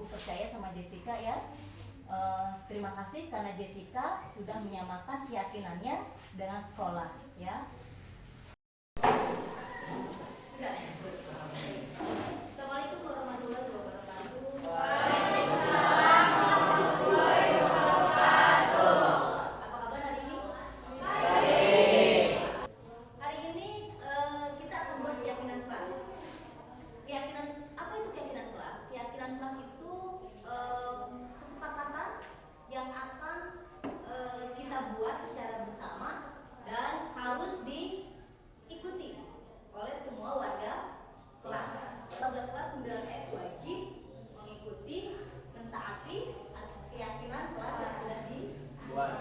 percaya sama Jessica ya. Terima kasih karena Jessica sudah menyamakan keyakinannya dengan sekolah ya. Assalamualaikum warahmatullahi wabarakatuh. Apa kabar hari ini? Hari ini kita akan buat keyakinan kelas. Keyakinan apa itu keyakinan kelas? Keyakinan kelas itu kesepakatan yang akan kita buat secara bersama dan harus diikuti oleh semua warga kelas. Warga kelas 9E wajib mengikuti, mentaati keyakinan kelas yang sudah dibuat.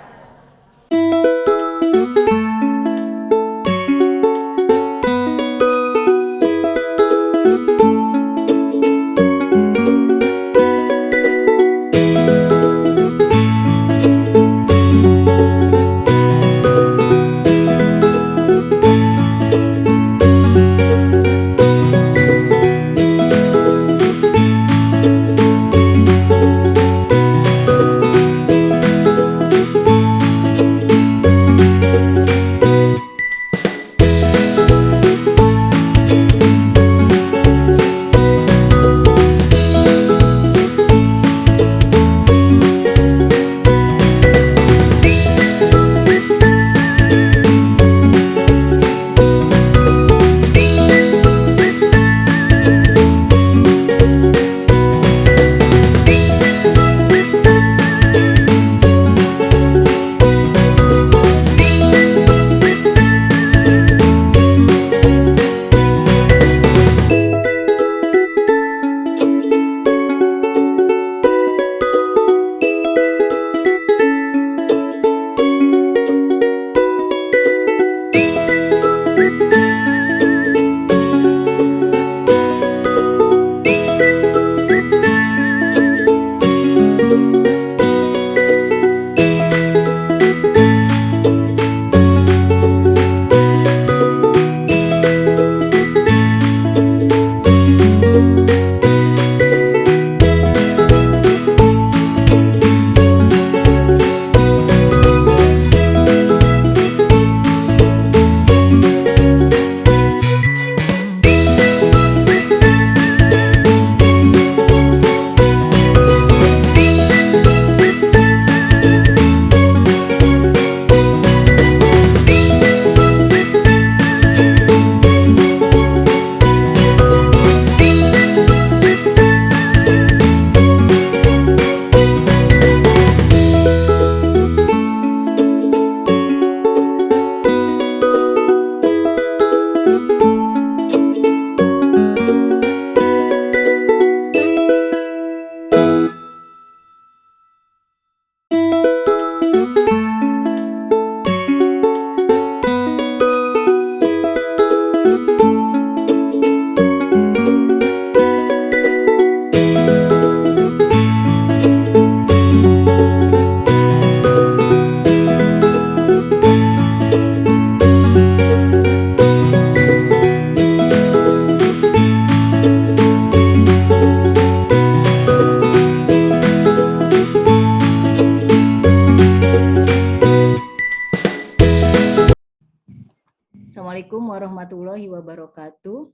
Assalamualaikum warahmatullahi wabarakatuh.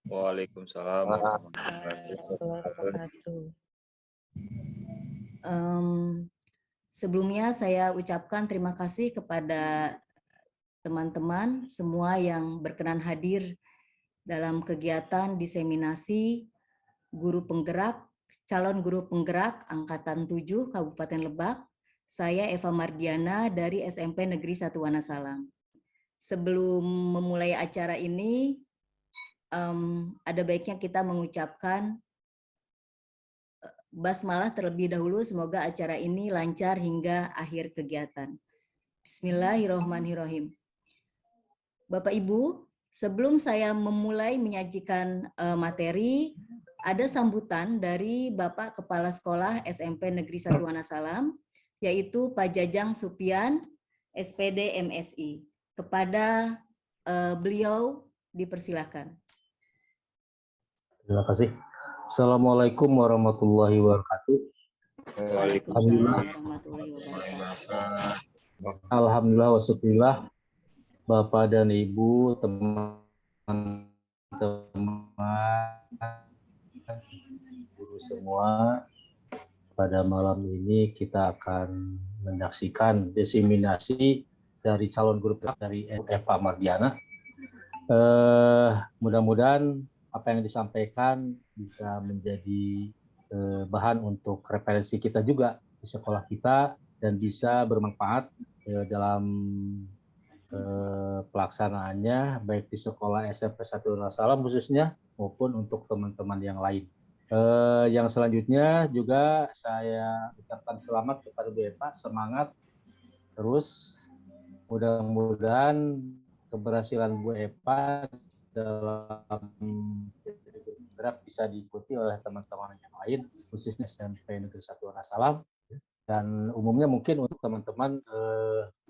Waalaikumsalam warahmatullahi wabarakatuh. Sebelumnya saya ucapkan terima kasih kepada teman-teman semua yang berkenan hadir dalam kegiatan diseminasi guru penggerak, calon guru penggerak Angkatan 7 Kabupaten Lebak. Saya Eva Mardiana dari SMP Negeri 1 Wonosalam. Sebelum memulai acara ini, ada baiknya kita mengucapkan basmalah terlebih dahulu. Semoga acara ini lancar hingga akhir kegiatan. Bismillahirrahmanirrahim. Bapak Ibu, sebelum saya memulai menyajikan materi, ada sambutan dari Bapak Kepala Sekolah SMP Negeri 1 Wonosalam, yaitu Pak Jajang Supian, SPD MSI. Kepada beliau dipersilakan. Terima kasih. Assalamualaikum warahmatullahi wabarakatuh. Waalaikumsalam warahmatullahi wabarakatuh. Alhamdulillah wasyukurillah, Bapak dan Ibu, teman-teman, guru semua. Pada malam ini kita akan menyaksikan diseminasi dari calon guru dari Eva Mardiana. Mudah-mudahan apa yang disampaikan bisa menjadi bahan untuk referensi kita juga di sekolah kita dan bisa bermanfaat dalam pelaksanaannya baik di sekolah SMP 1 Salam khususnya maupun untuk teman-teman yang lain. Yang selanjutnya juga saya ucapkan selamat kepada Bu Eva, semangat terus, mudah-mudahan keberhasilan Bu Eva dalam bergerak bisa diikuti oleh teman-teman yang lain, khususnya SMP Negeri 1 Salam, dan umumnya mungkin untuk teman-teman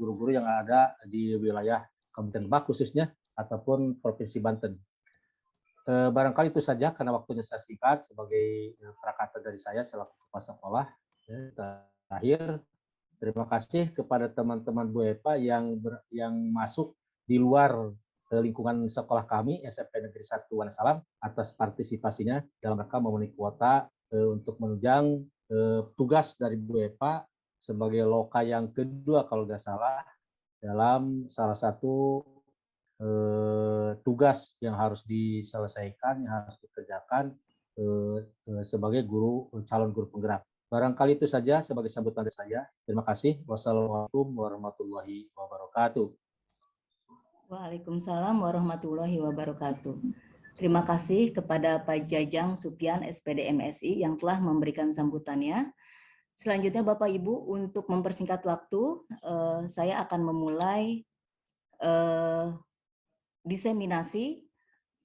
guru-guru yang ada di wilayah Kabupaten Lebak khususnya ataupun Provinsi Banten. Barangkali itu saja karena waktunya saya singkat sebagai prakata dari saya selaku kepala sekolah. Terakhir, terima kasih kepada teman-teman Bu Eva yang masuk di luar lingkungan sekolah kami SMP Negeri 1 Wonosalam atas partisipasinya dalam rangka memenuhi kuota untuk menunjang tugas dari Bu Eva sebagai loka yang kedua kalau nggak salah dalam salah satu tugas yang harus diselesaikan, yang harus dikerjakan sebagai calon guru penggerak. Barangkali itu saja sebagai sambutan dari saya. Terima kasih. Wassalamualaikum warahmatullahi wabarakatuh. Waalaikumsalam warahmatullahi wabarakatuh. Terima kasih kepada Pak Jajang Supian SPD MSI yang telah memberikan sambutannya. Selanjutnya Bapak Ibu, untuk mempersingkat waktu, saya akan memulai diseminasi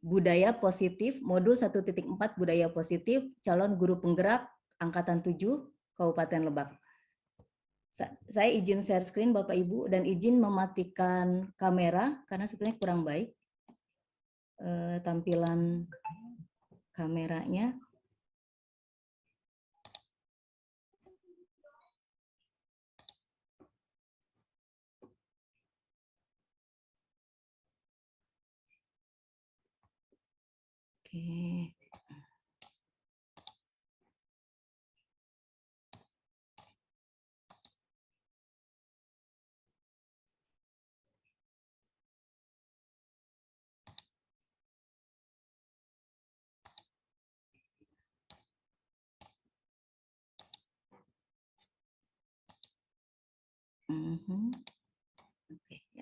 budaya positif modul 1.4 budaya positif calon guru penggerak angkatan 7 Kabupaten Lebak. Saya izin share screen Bapak Ibu dan izin mematikan kamera karena sebenarnya kurang baik tampilan kameranya. Oke. Oke, ya.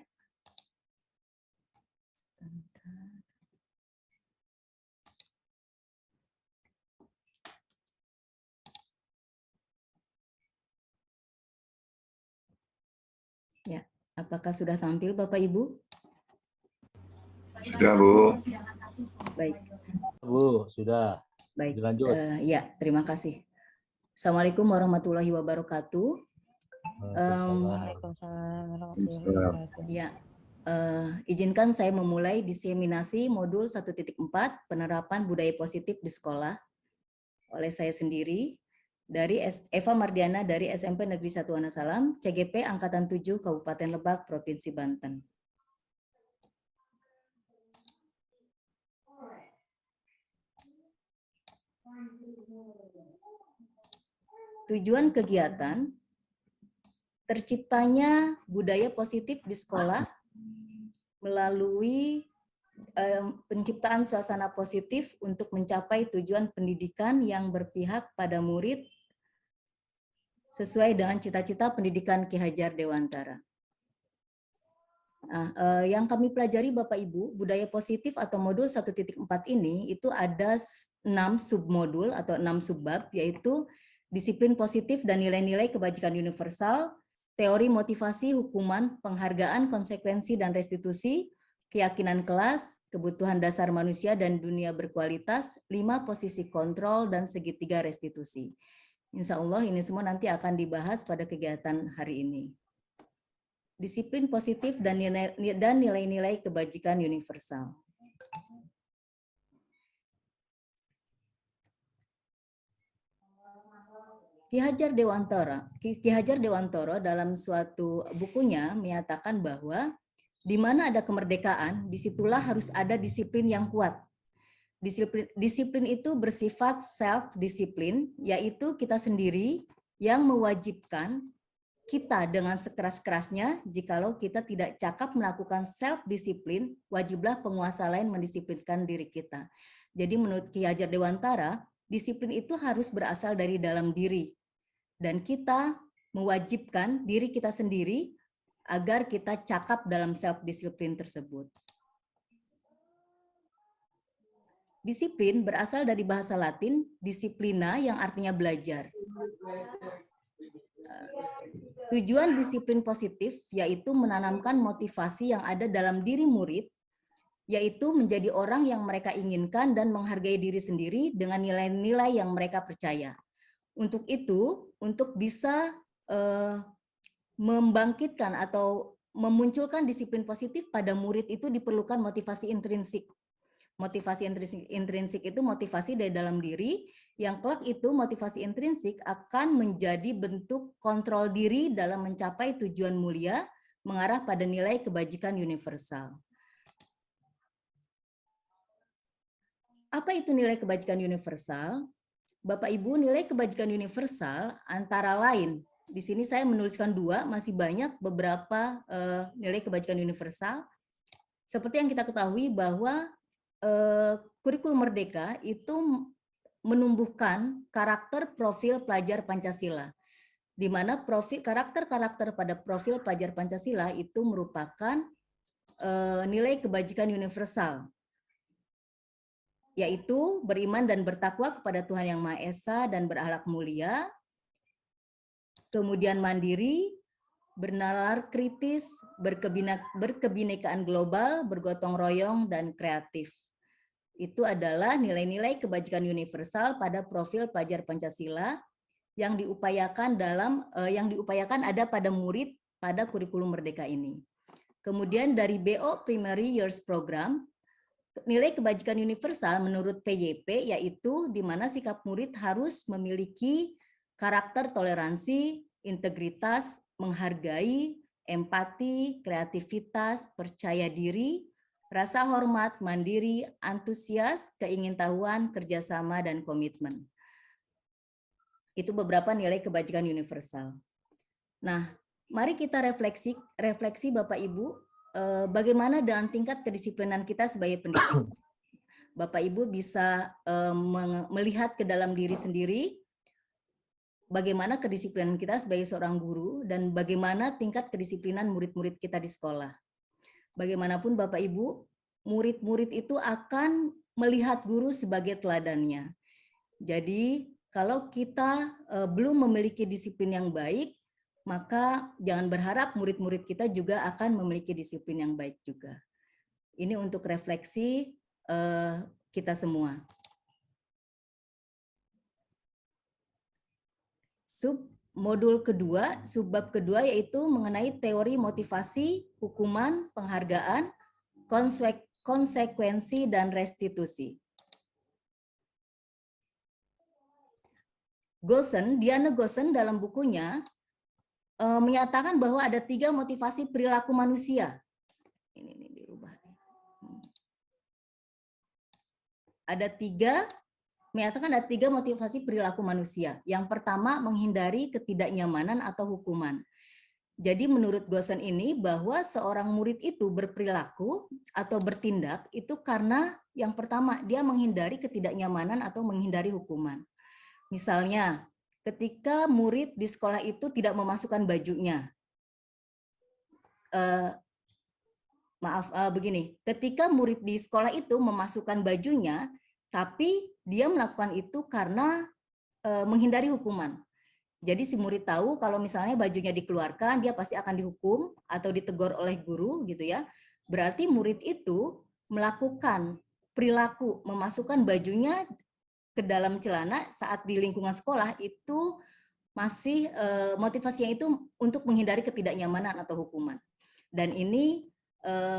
Ya, apakah sudah tampil Bapak Ibu? Sudah, Bu. Baik. Bu, sudah. Baik. Dilanjut. Ya, terima kasih. Assalamualaikum warahmatullahi wabarakatuh. Waalaikumsalam warahmatullahi wabarakatuh. Ya, izinkan saya memulai diseminasi modul 1.4 penerapan budaya positif di sekolah oleh saya sendiri dari Eva Mardiana dari SMP Negeri 1 Wonosalam, CGP Angkatan 7 Kabupaten Lebak, Provinsi Banten. Tujuan kegiatan terciptanya budaya positif di sekolah melalui penciptaan suasana positif untuk mencapai tujuan pendidikan yang berpihak pada murid sesuai dengan cita-cita pendidikan Ki Hajar Dewantara. Nah, yang kami pelajari Bapak Ibu, budaya positif atau modul 1.4 ini itu ada 6 submodul atau 6 subbab, yaitu disiplin positif dan nilai-nilai kebajikan universal, teori motivasi, hukuman, penghargaan, konsekuensi dan restitusi, keyakinan kelas, kebutuhan dasar manusia dan dunia berkualitas, 5 posisi kontrol, dan segitiga restitusi. Insya Allah ini semua nanti akan dibahas pada kegiatan hari ini. Disiplin positif dan nilai-nilai kebajikan universal. Ki Hajar Dewantara dalam suatu bukunya menyatakan bahwa di mana ada kemerdekaan, disitulah harus ada disiplin yang kuat. Disiplin itu bersifat self-disiplin, yaitu kita sendiri yang mewajibkan kita dengan sekeras-kerasnya, jikalau kita tidak cakap melakukan self-disiplin, wajiblah penguasa lain mendisiplinkan diri kita. Jadi menurut Ki Hajar Dewantara, disiplin itu harus berasal dari dalam diri. Dan kita mewajibkan diri kita sendiri agar kita cakap dalam self-disiplin tersebut. Disiplin berasal dari bahasa Latin disciplina yang artinya belajar. Tujuan disiplin positif yaitu menanamkan motivasi yang ada dalam diri murid, yaitu menjadi orang yang mereka inginkan dan menghargai diri sendiri dengan nilai-nilai yang mereka percaya. Untuk itu, untuk bisa membangkitkan atau memunculkan disiplin positif pada murid itu diperlukan motivasi intrinsik. Motivasi intrinsik itu motivasi dari dalam diri, yang kelak itu motivasi intrinsik akan menjadi bentuk kontrol diri dalam mencapai tujuan mulia mengarah pada nilai kebajikan universal. Apa itu nilai kebajikan universal? Bapak Ibu, nilai kebajikan universal antara lain, di sini saya menuliskan 2, masih banyak beberapa nilai kebajikan universal. Seperti yang kita ketahui bahwa kurikulum Merdeka itu menumbuhkan karakter profil pelajar Pancasila, di mana karakter-karakter pada profil pelajar Pancasila itu merupakan nilai kebajikan universal, yaitu beriman dan bertakwa kepada Tuhan Yang Maha Esa dan berakhlak mulia, kemudian mandiri, bernalar kritis, berkebinekaan global, bergotong royong, dan kreatif. Itu adalah nilai-nilai kebajikan universal pada profil pelajar Pancasila yang diupayakan ada pada murid pada kurikulum Merdeka ini. Kemudian dari BO Primary Years Program, nilai kebajikan universal menurut PYP yaitu di mana sikap murid harus memiliki karakter toleransi, integritas, menghargai, empati, kreativitas, percaya diri, rasa hormat, mandiri, antusias, keingintahuan, kerjasama, dan komitmen. Itu beberapa nilai kebajikan universal. Nah, mari kita refleksi Bapak Ibu, bagaimana dengan tingkat kedisiplinan kita sebagai pendidik. Bapak Ibu bisa melihat ke dalam diri sendiri, bagaimana kedisiplinan kita sebagai seorang guru, dan bagaimana tingkat kedisiplinan murid-murid kita di sekolah. Bagaimanapun Bapak Ibu, murid-murid itu akan melihat guru sebagai teladannya. Jadi kalau kita belum memiliki disiplin yang baik, maka jangan berharap murid-murid kita juga akan memiliki disiplin yang baik juga. Ini untuk refleksi kita semua. Modul kedua, subbab kedua yaitu mengenai teori motivasi, hukuman, penghargaan, konsekuensi, dan restitusi. Diana Goosen dalam bukunya menyatakan bahwa ada 3 motivasi perilaku manusia. Ini dirubah. Menyatakan ada 3 motivasi perilaku manusia. Yang pertama, menghindari ketidaknyamanan atau hukuman. Jadi menurut Goosen ini bahwa seorang murid itu berperilaku atau bertindak itu karena yang pertama, dia menghindari ketidaknyamanan atau menghindari hukuman. Misalnya, ketika murid di sekolah itu tidak memasukkan bajunya. Begini, ketika murid di sekolah itu memasukkan bajunya, tapi dia melakukan itu karena menghindari hukuman. Jadi si murid tahu kalau misalnya bajunya dikeluarkan, dia pasti akan dihukum atau ditegur oleh guru gitu ya. Berarti murid itu melakukan perilaku memasukkan bajunya ke dalam celana saat di lingkungan sekolah itu masih motivasinya itu untuk menghindari ketidaknyamanan atau hukuman. Dan ini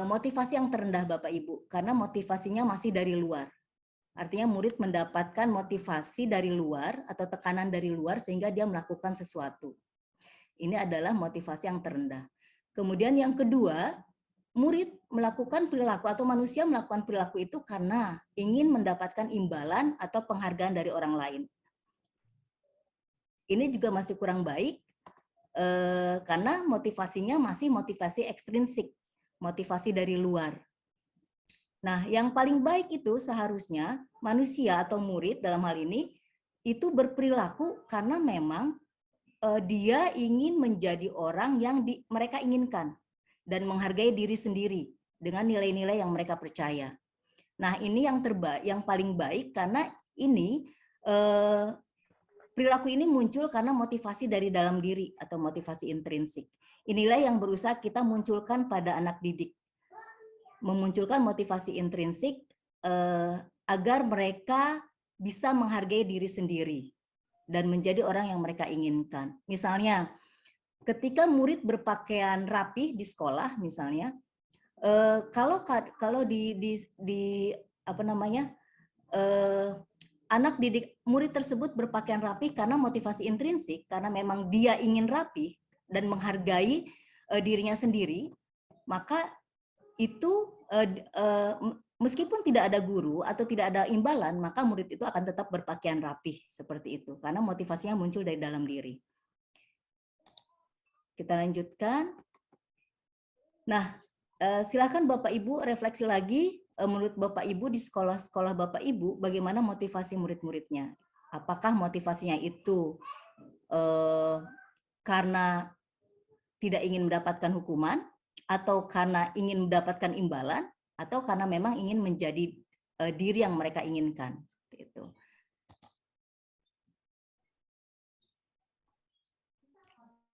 motivasi yang terendah Bapak Ibu, karena motivasinya masih dari luar. Artinya murid mendapatkan motivasi dari luar atau tekanan dari luar sehingga dia melakukan sesuatu. Ini adalah motivasi yang terendah. Kemudian yang kedua, murid melakukan perilaku atau manusia melakukan perilaku itu karena ingin mendapatkan imbalan atau penghargaan dari orang lain. Ini juga masih kurang baik karena motivasinya masih motivasi ekstrinsik, motivasi dari luar. Nah, yang paling baik itu seharusnya manusia atau murid dalam hal ini itu berperilaku karena memang dia ingin menjadi orang yang mereka inginkan dan menghargai diri sendiri dengan nilai-nilai yang mereka percaya. Nah, ini yang paling baik karena ini perilaku ini muncul karena motivasi dari dalam diri atau motivasi intrinsik. Inilah yang berusaha kita munculkan pada anak didik. Memunculkan motivasi intrinsik agar mereka bisa menghargai diri sendiri dan menjadi orang yang mereka inginkan. Misalnya, ketika murid berpakaian rapi di sekolah, misalnya, kalau di apa namanya anak didik murid tersebut berpakaian rapi karena motivasi intrinsik, karena memang dia ingin rapi dan menghargai dirinya sendiri, maka itu meskipun tidak ada guru atau tidak ada imbalan, maka murid itu akan tetap berpakaian rapih seperti itu karena motivasinya muncul dari dalam diri. Kita lanjutkan. Nah, silakan Bapak Ibu refleksi lagi menurut Bapak Ibu di sekolah-sekolah Bapak Ibu bagaimana motivasi murid-muridnya. Apakah motivasinya itu karena tidak ingin mendapatkan hukuman, atau karena ingin mendapatkan imbalan, atau karena memang ingin menjadi diri yang mereka inginkan. Seperti itu.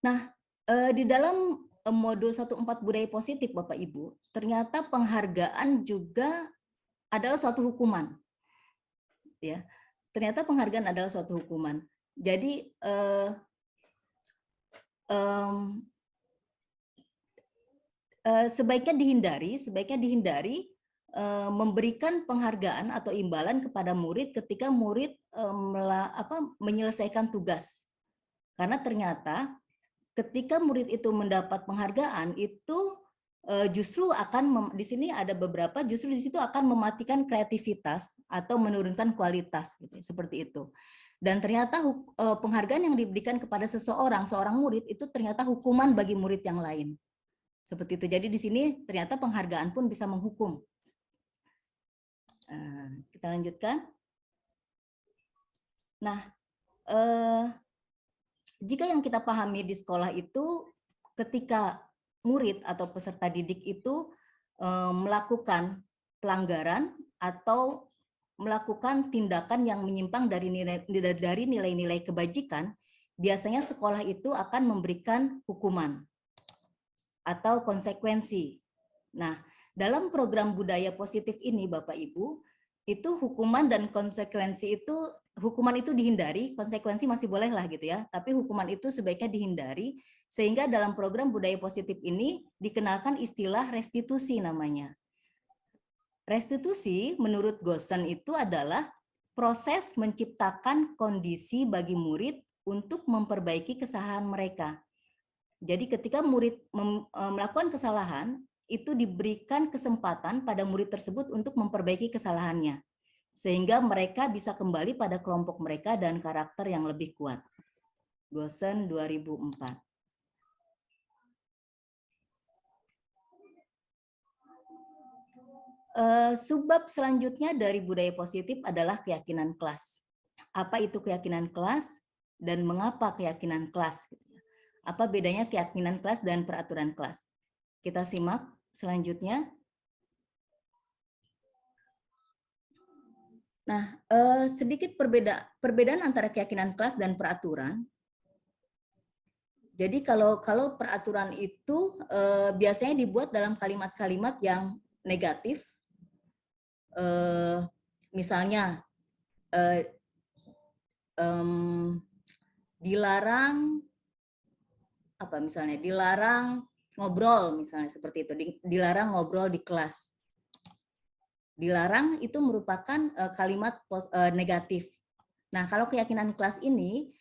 Nah, di dalam modul 14 budaya positif Bapak Ibu, ternyata penghargaan juga adalah suatu hukuman. Ya, ternyata penghargaan adalah suatu hukuman. Jadi sebaiknya dihindari memberikan penghargaan atau imbalan kepada murid ketika murid menyelesaikan tugas. Karena ternyata ketika murid itu mendapat penghargaan itu justru akan di sini ada beberapa justru di situ akan mematikan kreativitas atau menurunkan kualitas gitu, seperti itu. Dan ternyata penghargaan yang diberikan kepada seorang murid itu ternyata hukuman bagi murid yang lain. Seperti itu. Jadi di sini ternyata penghargaan pun bisa menghukum. Kita lanjutkan. Nah, jika yang kita pahami di sekolah itu ketika murid atau peserta didik itu melakukan pelanggaran atau melakukan tindakan yang menyimpang dari nilai-nilai kebajikan, biasanya sekolah itu akan memberikan hukuman atau konsekuensi. Nah, dalam program budaya positif ini Bapak Ibu, itu hukuman dan konsekuensi itu, hukuman itu dihindari, konsekuensi masih boleh lah gitu ya, tapi hukuman itu sebaiknya dihindari, sehingga dalam program budaya positif ini dikenalkan istilah restitusi namanya. Restitusi menurut Gosen itu adalah proses menciptakan kondisi bagi murid untuk memperbaiki kesalahan mereka. Jadi ketika murid melakukan kesalahan, itu diberikan kesempatan pada murid tersebut untuk memperbaiki kesalahannya. Sehingga mereka bisa kembali pada kelompok mereka dan karakter yang lebih kuat. Gosen 2004. Subbab selanjutnya dari budaya positif adalah keyakinan kelas. Apa itu keyakinan kelas dan mengapa keyakinan kelas? Apa bedanya keyakinan kelas dan peraturan kelas? Kita simak selanjutnya. Nah, sedikit perbedaan antara keyakinan kelas dan peraturan. Jadi kalau peraturan itu biasanya dibuat dalam kalimat-kalimat yang negatif. Misalnya dilarang dilarang ngobrol, misalnya seperti itu, dilarang ngobrol di kelas. Dilarang itu merupakan kalimat negatif. Nah, kalau keyakinan kelas ini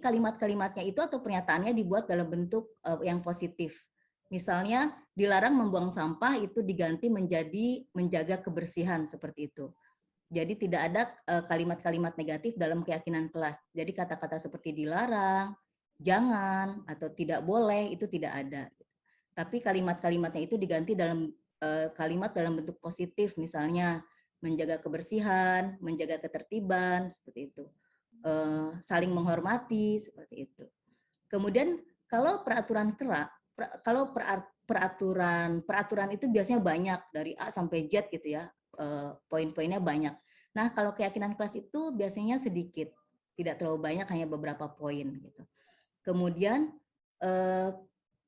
kalimat-kalimatnya itu atau pernyataannya dibuat dalam bentuk yang positif. Misalnya, dilarang membuang sampah itu diganti menjadi menjaga kebersihan seperti itu. Jadi tidak ada kalimat-kalimat negatif dalam keyakinan kelas. Jadi kata-kata seperti dilarang, jangan, atau tidak boleh itu tidak ada. Tapi kalimat-kalimatnya itu diganti dalam kalimat dalam bentuk positif, misalnya menjaga kebersihan, menjaga ketertiban, seperti itu. Saling menghormati, seperti itu. Kemudian kalau peraturan peraturan itu biasanya banyak dari A sampai Z gitu ya, poin-poinnya banyak. Nah, kalau keyakinan kelas itu biasanya sedikit, tidak terlalu banyak, hanya beberapa poin gitu. Kemudian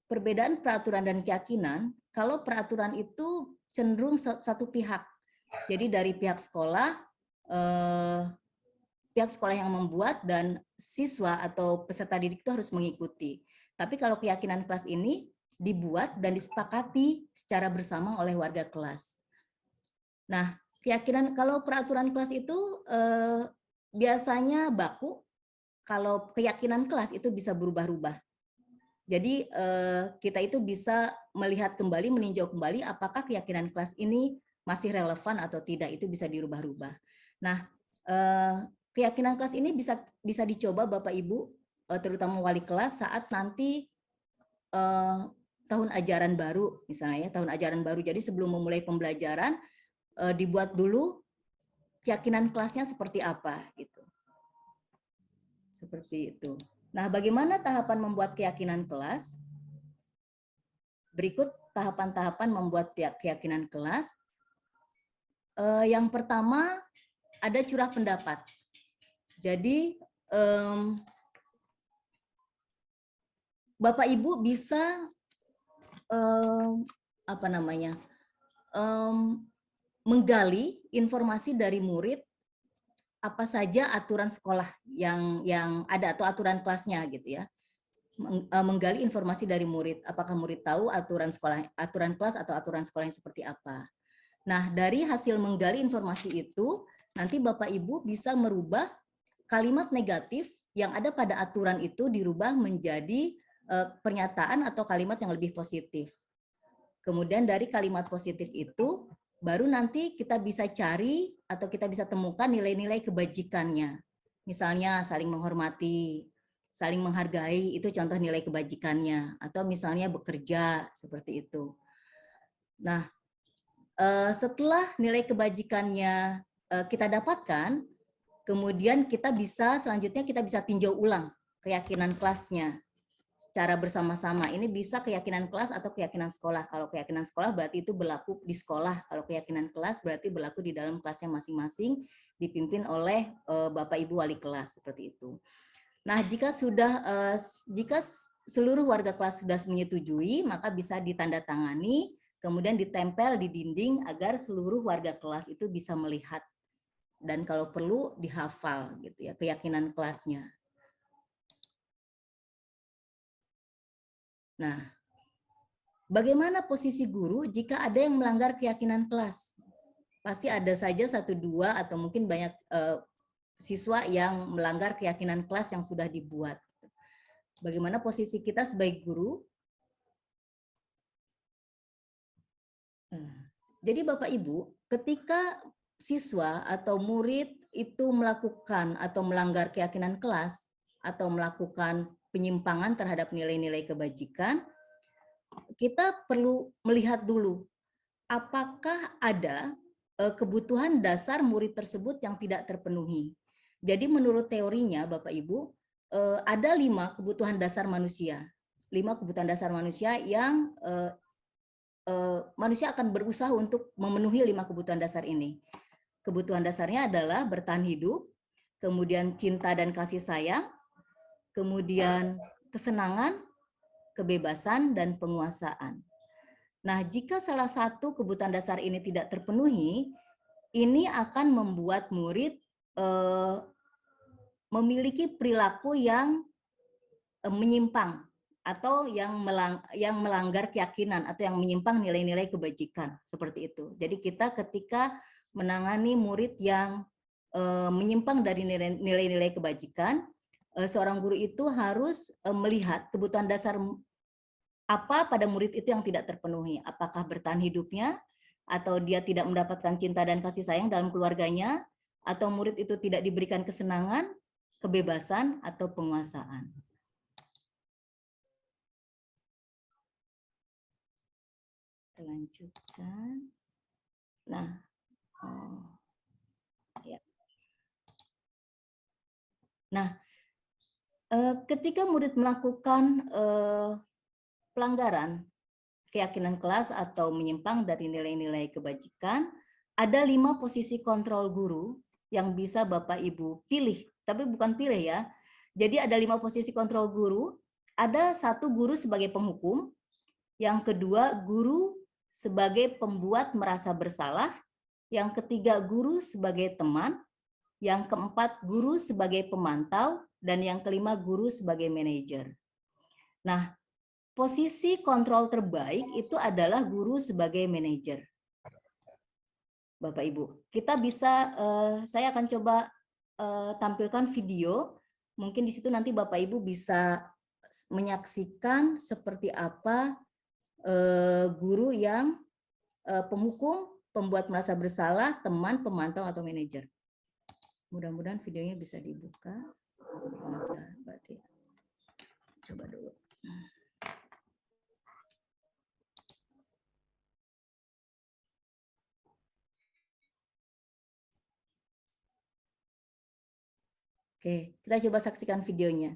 perbedaan peraturan dan keyakinan, kalau peraturan itu cenderung satu pihak. Jadi dari pihak sekolah yang membuat dan siswa atau peserta didik itu harus mengikuti. Tapi kalau keyakinan kelas ini dibuat dan disepakati secara bersama oleh warga kelas. Nah, kalau peraturan kelas itu biasanya baku, kalau keyakinan kelas itu bisa berubah-ubah. Jadi kita itu bisa melihat kembali, meninjau kembali apakah keyakinan kelas ini masih relevan atau tidak, itu bisa dirubah-rubah. Nah, keyakinan kelas ini bisa dicoba Bapak Ibu, terutama wali kelas saat nanti tahun ajaran baru, misalnya ya, tahun ajaran baru. Jadi sebelum memulai pembelajaran, dibuat dulu keyakinan kelasnya seperti apa, gitu. Seperti itu. Nah, bagaimana tahapan membuat keyakinan kelas? Berikut tahapan-tahapan membuat keyakinan kelas. Yang pertama, ada curah pendapat. Jadi, Bapak Ibu bisa menggali informasi dari murid apa saja aturan sekolah yang ada atau aturan kelasnya gitu ya. Menggali informasi dari murid, apakah murid tahu aturan sekolah, aturan kelas atau aturan sekolah yang seperti apa. Nah, dari hasil menggali informasi itu, nanti Bapak Ibu bisa merubah kalimat negatif yang ada pada aturan itu dirubah menjadi pernyataan atau kalimat yang lebih positif. Kemudian dari kalimat positif itu, baru nanti kita bisa cari atau kita bisa temukan nilai-nilai kebajikannya. Misalnya saling menghormati, saling menghargai, itu contoh nilai kebajikannya. Atau misalnya bekerja, seperti itu. Nah, setelah nilai kebajikannya kita dapatkan, kemudian selanjutnya kita bisa tinjau ulang keyakinan kelasnya secara bersama-sama. Ini bisa keyakinan kelas atau keyakinan sekolah. Kalau keyakinan sekolah berarti itu berlaku di sekolah. Kalau keyakinan kelas berarti berlaku di dalam kelasnya masing-masing, dipimpin oleh Bapak Ibu wali kelas, seperti itu. Nah, jika seluruh warga kelas sudah menyetujui, maka bisa ditandatangani, kemudian ditempel di dinding agar seluruh warga kelas itu bisa melihat. Dan kalau perlu dihafal gitu ya, keyakinan kelasnya. Nah, bagaimana posisi guru jika ada yang melanggar keyakinan kelas? Pasti ada saja 1, 2 atau mungkin banyak siswa yang melanggar keyakinan kelas yang sudah dibuat. Bagaimana posisi kita sebagai guru? Jadi Bapak Ibu, ketika siswa atau murid itu melakukan atau melanggar keyakinan kelas atau melakukan penyimpangan terhadap nilai-nilai kebajikan, kita perlu melihat dulu apakah ada kebutuhan dasar murid tersebut yang tidak terpenuhi. Jadi menurut teorinya Bapak Ibu, ada 5 kebutuhan dasar manusia. 5 kebutuhan dasar manusia yang manusia akan berusaha untuk memenuhi 5 kebutuhan dasar ini. Kebutuhan dasarnya adalah bertahan hidup, kemudian cinta dan kasih sayang, kemudian kesenangan, kebebasan, dan penguasaan. Nah, jika salah satu kebutuhan dasar ini tidak terpenuhi, ini akan membuat murid memiliki perilaku yang menyimpang atau yang melanggar keyakinan atau yang menyimpang nilai-nilai kebajikan, seperti itu. Jadi kita ketika menangani murid yang menyimpang dari nilai-nilai kebajikan, seorang guru itu harus melihat kebutuhan dasar apa pada murid itu yang tidak terpenuhi. Apakah bertahan hidupnya, atau dia tidak mendapatkan cinta dan kasih sayang dalam keluarganya, atau murid itu tidak diberikan kesenangan, kebebasan, atau penguasaan. Kita lanjutkan. Nah, ya. Nah, ketika murid melakukan pelanggaran keyakinan kelas atau menyimpang dari nilai-nilai kebajikan, ada 5 posisi kontrol guru yang bisa Bapak Ibu pilih, tapi bukan pilih ya. Jadi ada 5 posisi kontrol guru, ada 1 guru sebagai penghukum, yang kedua guru sebagai pembuat merasa bersalah, yang ketiga guru sebagai teman, yang keempat guru sebagai pemantau, dan yang kelima guru sebagai manajer. Nah, posisi kontrol terbaik itu adalah guru sebagai manajer. Bapak Ibu, kita bisa, saya akan coba tampilkan video, mungkin di situ nanti Bapak Ibu bisa menyaksikan seperti apa guru yang penghukum, pembuat merasa bersalah, teman, pemantau, atau manajer. Mudah-mudahan videonya bisa dibuka. Berarti coba dulu. Oke, kita coba saksikan videonya.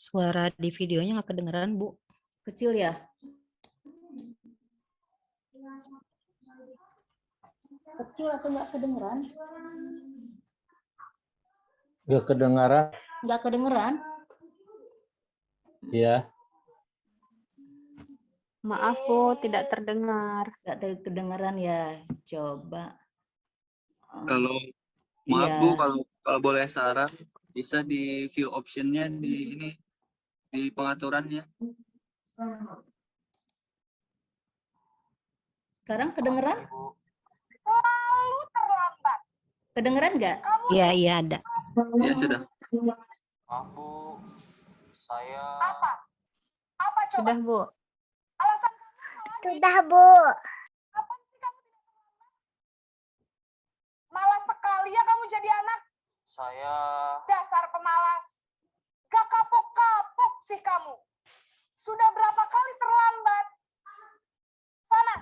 Suara di videonya nggak kedengeran, Bu. Kecil ya? Kecil atau nggak kedengeran? Nggak kedengaran. Nggak kedengeran? Ya. Maaf, Bu, tidak terdengar. Nggak kedengeran ya? Coba. Kalau maaf Iya. Bu, kalau boleh saran bisa di view optionnya di ini di pengaturannya. Sekarang kedengeran? Selalu terlambat. Kedengeran nggak? Iya, iya ada. Ya sudah. Maaf Bu, saya. Apa? Apa coba? Sudah, Bu. Alasan Sudah, Bu. apa sih kamu tidak terlambat? Malas sekali ya kamu jadi anak. Saya. Dasar pemalas. Gak kapok-kapok sih kamu. Sudah berapa kali terlambat? Sana,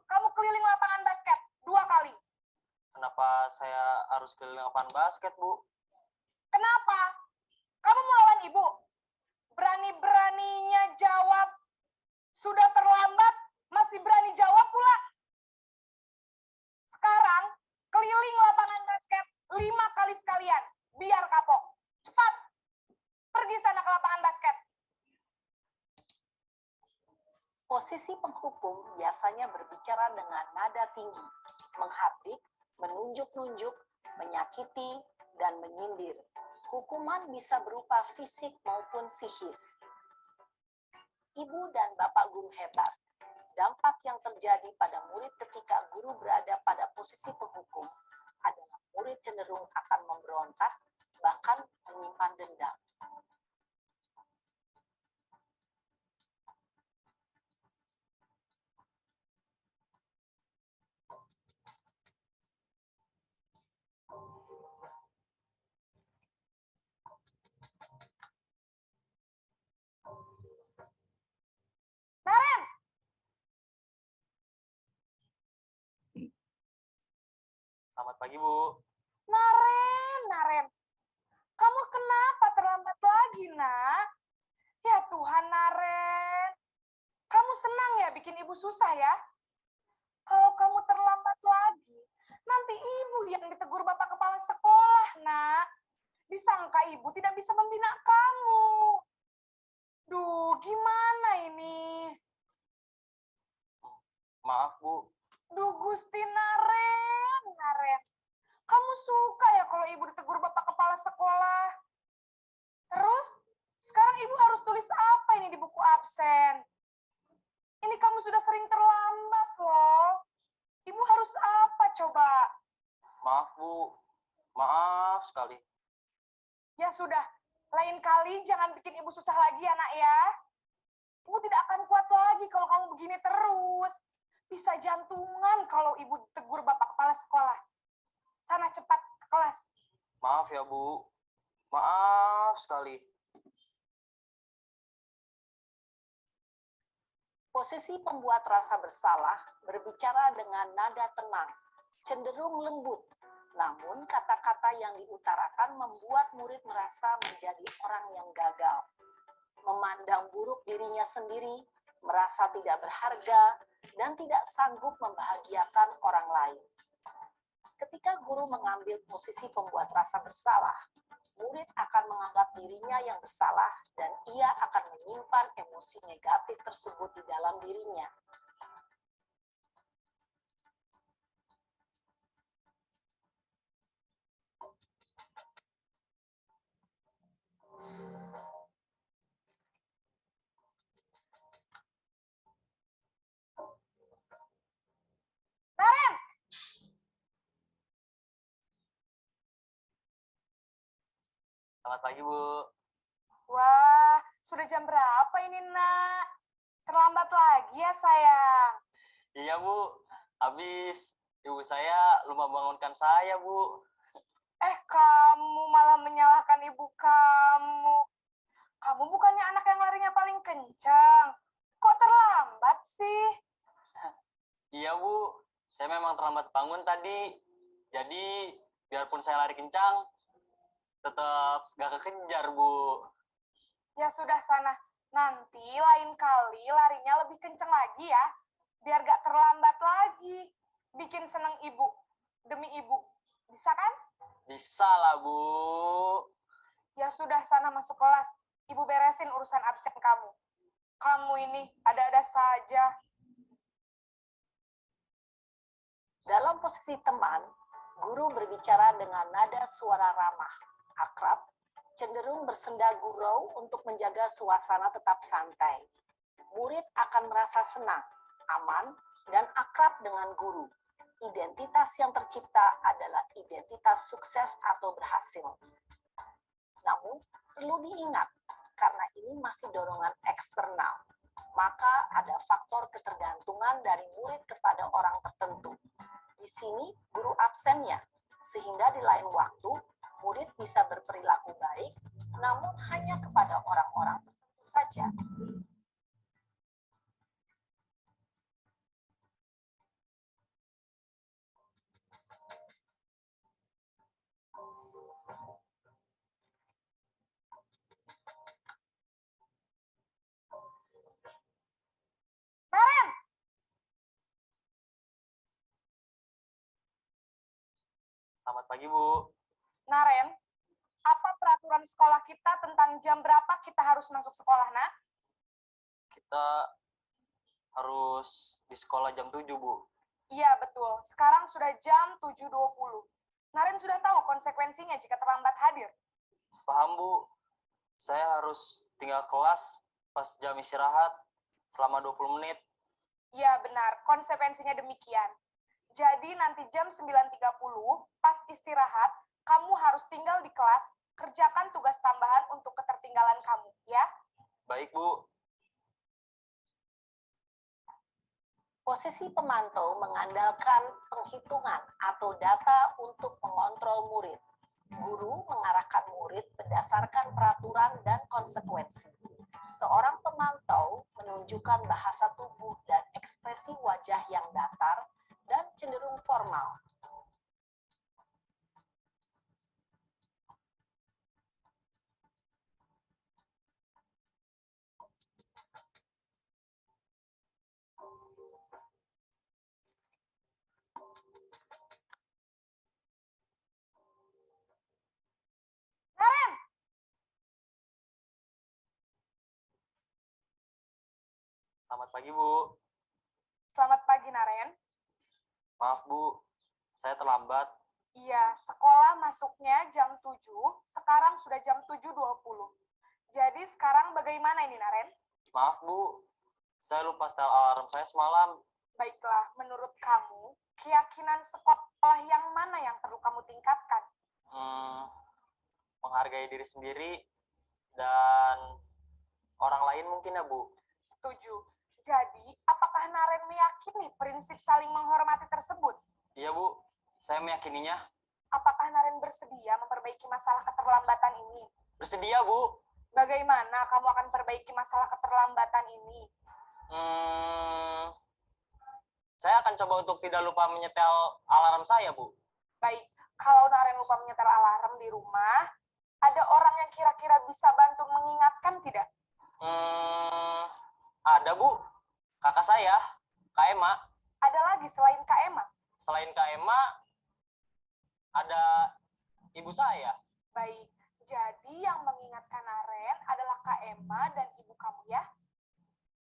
kamu keliling lapangan basket 2 kali. Kenapa saya harus keliling lapangan basket, Bu? Kenapa? Kamu mau lawan ibu? Berani-beraninya jawab. Sudah terlambat, masih berani jawab pula. Sekarang, keliling lapangan basket 5 kali sekalian. Biar kapok. Cepat. Pergi sana ke lapangan basket. Posisi penghukum biasanya berbicara dengan nada tinggi, menghardik, menunjuk-nunjuk, menyakiti, dan menyindir. Hukuman bisa berupa fisik maupun psikis. Ibu dan Bapak guru hebat. Dampak yang terjadi pada murid ketika guru berada pada posisi penghukum adalah murid cenderung akan memberontak, bahkan menyimpan dendam. Naren! Selamat pagi, Bu. Naren. Kamu kenapa terlambat lagi, nak? Ya Tuhan, Naren. Kamu senang ya bikin ibu susah ya? Kalau kamu terlambat lagi, Nanti ibu yang ditegur Bapak Kepala Sekolah, Nak. Disangka ibu tidak bisa membina kamu. Duh, gimana ini? Maaf, Bu. Duh, Gusti Naren, Naren. Kamu suka ya kalau ibu ditegur Bapak Kepala Sekolah? Terus, sekarang ibu harus tulis apa ini di buku absen? Ini kamu sudah sering terlambat loh. Ibu harus apa coba? Maaf, Bu. Maaf sekali. Ya sudah, lain kali jangan bikin ibu susah lagi ya, Nak ya. Ibu tidak akan kuat lagi kalau kamu begini terus. Bisa jantungan kalau ibu tegur Bapak Kepala Sekolah. Sana cepat ke kelas. Maaf ya, Bu. Maaf sekali. Posisi pembuat rasa bersalah berbicara dengan nada tenang, cenderung lembut. Namun kata-kata yang diutarakan membuat murid merasa menjadi orang yang gagal. Memandang buruk dirinya sendiri, merasa tidak berharga, dan tidak sanggup membahagiakan orang lain. Ketika guru mengambil posisi pembuat rasa bersalah, murid akan menganggap dirinya yang bersalah dan ia akan menyimpan emosi negatif tersebut di dalam dirinya. Naren, Selamat pagi, Bu. wah, sudah jam berapa ini, Nak? Terlambat lagi ya, sayang. Iya, Bu. Habis ibu saya lupa bangunkan saya, Bu. Kamu malah menyalahkan ibu kamu. Kamu bukannya anak yang larinya paling kencang. Kok terlambat sih? Iya, Bu. Saya memang terlambat bangun tadi. Jadi, biarpun saya lari kencang, tetap gak kekejar, Bu. Ya sudah sana. Nanti lain kali larinya lebih kencang lagi ya. Biar gak terlambat lagi. Bikin seneng ibu. Demi ibu. Bisa kan? Bisa lah, Bu. Ya sudah sana masuk kelas. Ibu beresin urusan absen kamu. Kamu ini ada-ada saja. Dalam posisi teman, guru berbicara dengan nada suara ramah, akrab, cenderung bersenda gurau untuk menjaga suasana tetap santai. Murid akan merasa senang, aman, dan akrab dengan guru. Identitas yang tercipta adalah identitas sukses atau berhasil. Namun, perlu diingat, karena ini masih dorongan eksternal, maka ada faktor ketergantungan dari murid kepada orang tertentu. Di sini, guru absennya, sehingga di lain waktu, murid bisa berperilaku baik, namun hanya kepada orang-orang tertentu saja. Naren, Selamat pagi, Bu. Naren, apa peraturan sekolah kita tentang jam berapa kita harus masuk sekolah, Nak? Kita harus di sekolah jam 7, Bu. Iya, betul. Sekarang sudah jam 7.20. Naren sudah tahu konsekuensinya jika terlambat hadir. Paham, Bu. Saya harus tinggal kelas pas jam istirahat selama 20 menit. Iya, benar. Konsekuensinya demikian. Jadi nanti jam 9.30, pas istirahat, kamu harus tinggal di kelas, kerjakan tugas tambahan untuk ketertinggalan kamu, ya? Baik, Bu. Posisi pemantau mengandalkan penghitungan atau data untuk mengontrol murid. Guru mengarahkan murid berdasarkan peraturan dan konsekuensi. Seorang pemantau menunjukkan bahasa tubuh dan ekspresi wajah yang datar dan cenderung formal. Selamat pagi, Bu. Selamat pagi, Naren. Maaf, Bu. Saya terlambat. Iya, sekolah masuknya jam 7, sekarang sudah jam 7.20. Jadi sekarang bagaimana ini, Naren? Maaf, Bu. Saya lupa setel alarm saya semalam. Baiklah, menurut kamu, keyakinan sekolah yang mana yang perlu kamu tingkatkan? Menghargai diri sendiri dan orang lain mungkin ya, Bu. Setuju. Jadi, apakah Naren meyakini prinsip saling menghormati tersebut? Iya, Bu. Saya meyakininya. Apakah Naren bersedia memperbaiki masalah keterlambatan ini? Bersedia, Bu. Bagaimana kamu akan perbaiki masalah keterlambatan ini? Saya akan coba untuk tidak lupa menyetel alarm saya, Bu. Baik, kalau Naren lupa menyetel alarm di rumah, ada orang yang kira-kira bisa bantu mengingatkan tidak? Ada, Bu. Kakak saya, Kak Emma. Ada lagi selain Kak Emma? Selain Kak Emma, ada ibu saya. Baik, jadi yang mengingatkan Naren adalah Kak Emma dan ibu kamu ya?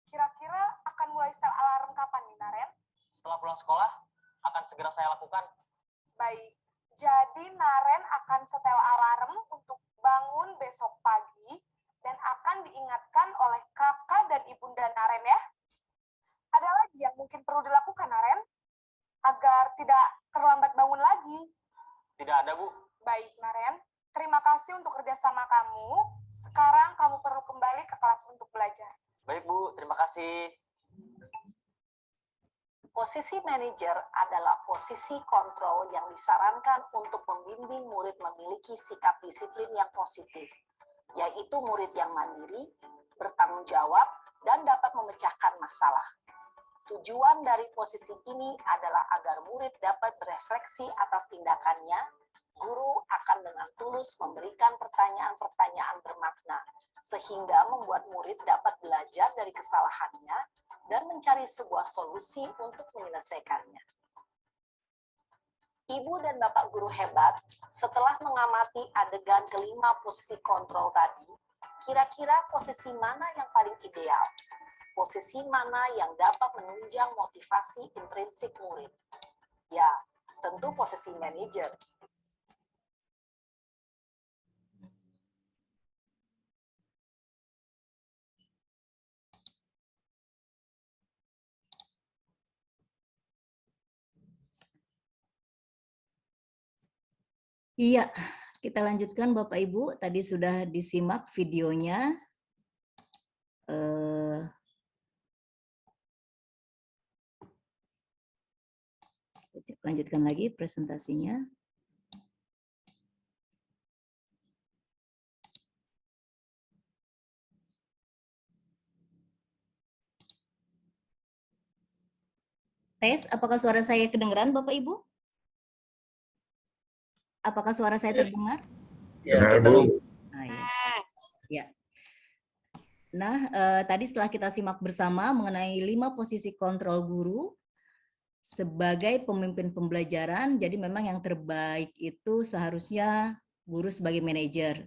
Kira-kira akan mulai setel alarm kapan nih, Naren? Setelah pulang sekolah, akan segera saya lakukan. Baik, jadi Naren akan setel alarm untuk bangun besok pagi dan akan diingatkan oleh kakak dan ibunda Naren ya. Ada lagi yang mungkin perlu dilakukan, Naren? Agar tidak terlambat bangun lagi. Tidak ada, Bu. Baik, Naren. Terima kasih untuk kerjasama kamu. Sekarang kamu perlu kembali ke kelas untuk belajar. Baik, Bu. Terima kasih. Posisi manajer adalah posisi kontrol yang disarankan untuk membimbing murid memiliki sikap disiplin yang positif, yaitu murid yang mandiri, bertanggung jawab, dan dapat memecahkan masalah. Tujuan dari posisi ini adalah agar murid dapat berefleksi atas tindakannya. Guru akan dengan tulus memberikan pertanyaan-pertanyaan bermakna, sehingga membuat murid dapat belajar dari kesalahannya dan mencari sebuah solusi untuk menyelesaikannya. Ibu dan Bapak guru hebat, setelah mengamati adegan kelima posisi kontrol tadi, kira-kira posisi mana yang paling ideal? Posisi mana yang dapat menunjang motivasi intrinsik murid? Ya, tentu posisi manajer. Iya, kita lanjutkan Bapak Ibu. Tadi sudah disimak videonya. Lanjutkan lagi presentasinya. Tes, apakah suara saya kedengeran Bapak Ibu? Apakah suara saya terdengar? Ya, Bu. Ah, ya. Ya. Nah, tadi setelah kita simak bersama mengenai 5 posisi kontrol guru sebagai pemimpin pembelajaran, jadi memang yang terbaik itu seharusnya guru sebagai manajer.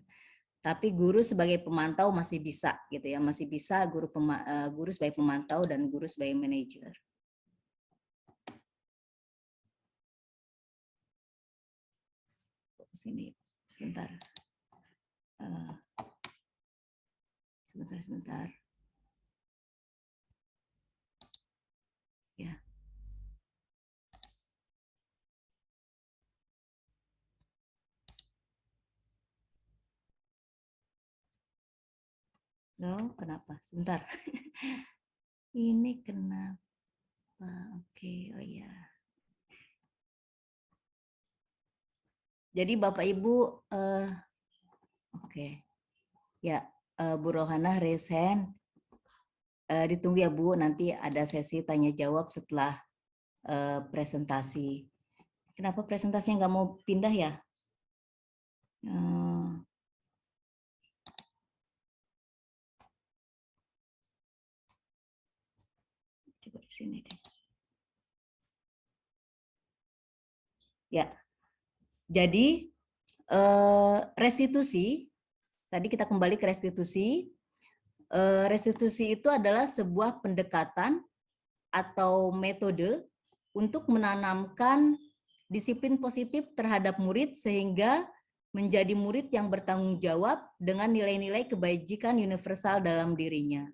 Tapi guru sebagai pemantau masih bisa gitu ya, masih bisa guru sebagai pemantau dan guru sebagai manajer. Sini sebentar. Sebentar. Ya. Loh, kenapa? Sebentar. Ini kenapa? Oke, oh ya. Jadi Bapak Ibu, oke. Ya, Bu Rohana raise hand. Ditunggu ya Bu, nanti ada sesi tanya jawab setelah presentasi. Kenapa presentasinya nggak mau pindah ya? Coba di sini deh. Ya, jadi restitusi. Tadi kita kembali ke restitusi. Restitusi itu adalah sebuah pendekatan atau metode untuk menanamkan disiplin positif terhadap murid sehingga menjadi murid yang bertanggung jawab dengan nilai-nilai kebajikan universal dalam dirinya.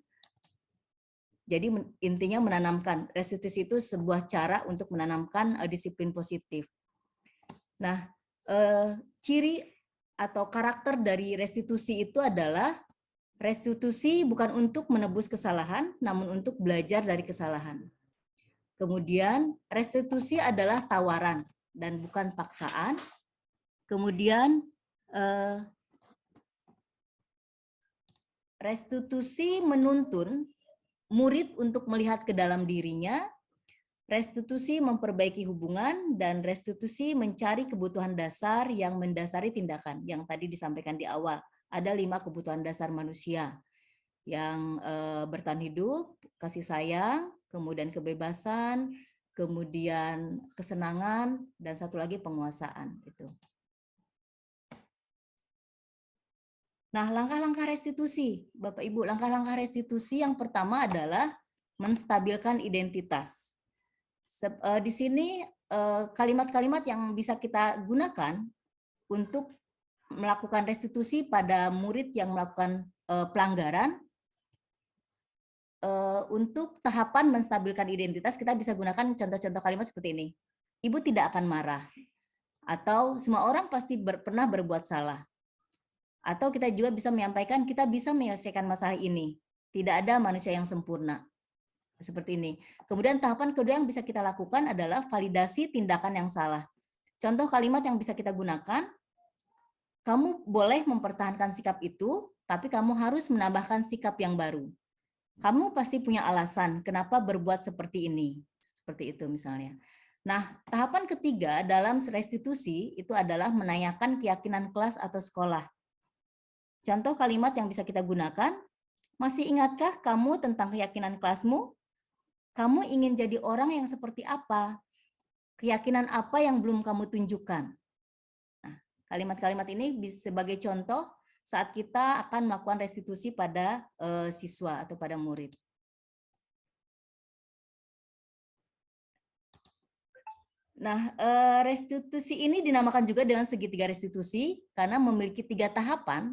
Jadi intinya menanamkan, restitusi itu sebuah cara untuk menanamkan disiplin positif. Nah, ciri atau karakter dari restitusi itu adalah restitusi bukan untuk menebus kesalahan, namun untuk belajar dari kesalahan. Kemudian restitusi adalah tawaran dan bukan paksaan. Kemudian restitusi menuntun murid untuk melihat ke dalam dirinya, restitusi memperbaiki hubungan, dan restitusi mencari kebutuhan dasar yang mendasari tindakan yang tadi disampaikan di awal. Ada 5 kebutuhan dasar manusia yang bertahan hidup, kasih sayang, kemudian kebebasan, kemudian kesenangan, dan satu lagi penguasaan. Itu. Nah, langkah-langkah restitusi, Bapak Ibu, langkah-langkah restitusi yang pertama adalah menstabilkan identitas. Di sini kalimat-kalimat yang bisa kita gunakan untuk melakukan restitusi pada murid yang melakukan pelanggaran. Untuk tahapan menstabilkan identitas, kita bisa gunakan contoh-contoh kalimat seperti ini. Ibu tidak akan marah. Atau semua orang pasti pernah berbuat salah. Atau kita juga bisa menyampaikan kita bisa menyelesaikan masalah ini. Tidak ada manusia yang sempurna. Seperti ini. Kemudian tahapan kedua yang bisa kita lakukan adalah validasi tindakan yang salah. Contoh kalimat yang bisa kita gunakan, kamu boleh mempertahankan sikap itu, tapi kamu harus menambahkan sikap yang baru. Kamu pasti punya alasan kenapa berbuat seperti ini. Seperti itu misalnya. Nah, tahapan ketiga dalam restitusi itu adalah menanyakan keyakinan kelas atau sekolah. Contoh kalimat yang bisa kita gunakan, masih ingatkah kamu tentang keyakinan kelasmu? Kamu ingin jadi orang yang seperti apa? Keyakinan apa yang belum kamu tunjukkan? Nah, kalimat-kalimat ini sebagai contoh saat kita akan melakukan restitusi pada siswa atau pada murid. Nah, restitusi ini dinamakan juga dengan segitiga restitusi karena memiliki 3 tahapan.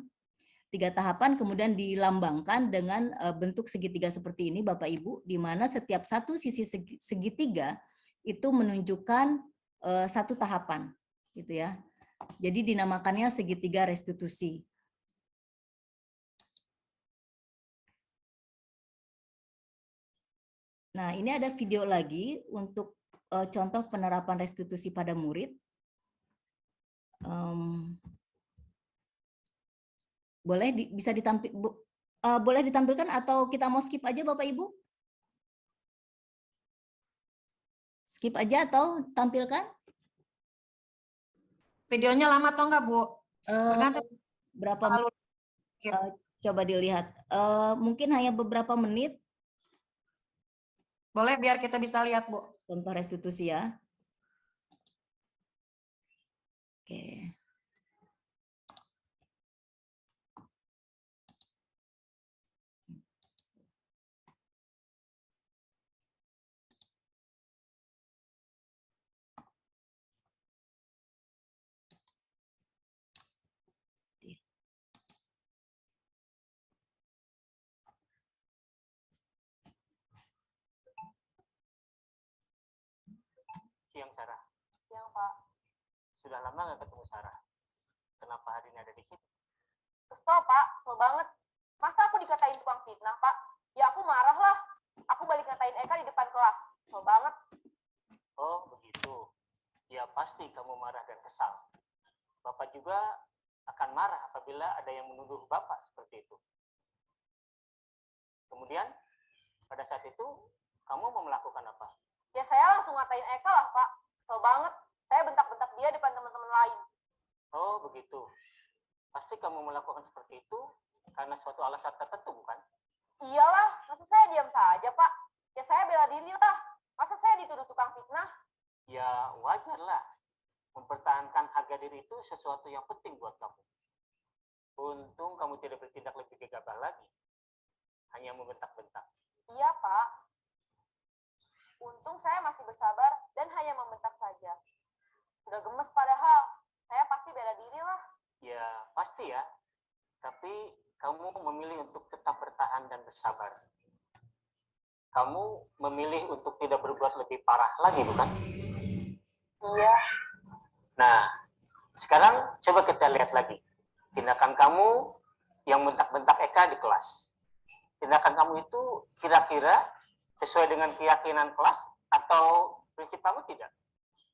3 tahapan kemudian dilambangkan dengan bentuk segitiga seperti ini, Bapak Ibu, di mana setiap satu sisi segitiga itu menunjukkan satu tahapan, gitu ya. Jadi dinamakannya segitiga restitusi. Nah, ini ada video lagi untuk contoh penerapan restitusi pada murid. Boleh ditampilkan atau kita mau skip aja Bapak Ibu? Skip aja atau tampilkan? Videonya lama atau enggak, Bu? Berapa menit? Coba dilihat. Mungkin hanya beberapa menit. Boleh biar kita bisa lihat, Bu. Contoh restitusi ya. Oke. Siang, Sarah. Siang, Pak. Sudah lama nggak ketemu Sarah. Kenapa hari ini ada di sini? Kesel, Pak. Kesel banget. Masa aku dikatain tukang fitnah, Pak? Ya aku marah lah. Aku balik ngatain Eka di depan kelas. Kesel banget. Oh, begitu. Ya pasti kamu marah dan kesal. Bapak juga akan marah apabila ada yang menuduh Bapak seperti itu. Kemudian, pada saat itu, kamu mau melakukan apa? Ya saya langsung ngatain Eka lah, Pak. Kesel banget. Saya bentak-bentak dia depan teman-teman lain. Oh, begitu. Pasti kamu melakukan seperti itu karena suatu alasan tertentu, bukan? Iyalah, masa saya diam saja, Pak? Ya saya bela diri lah. Masa saya dituduh tukang fitnah? Ya, wajarlah. Mempertahankan harga diri itu sesuatu yang penting buat kamu. Untung kamu tidak bertindak lebih gegabah lagi. hanya membentak-bentak. Iya, Pak. Untung saya masih bersabar dan hanya membentak saja. Sudah gemes padahal. Saya pasti bela diri lah. Ya, pasti ya. Tapi kamu memilih untuk tetap bertahan dan bersabar. Kamu memilih untuk tidak berbuat lebih parah lagi, bukan? Iya. Nah, sekarang coba kita lihat lagi. Tindakan kamu yang bentak-bentak Eka di kelas. Tindakan kamu itu kira-kira sesuai dengan keyakinan kelas atau prinsip kamu tidak?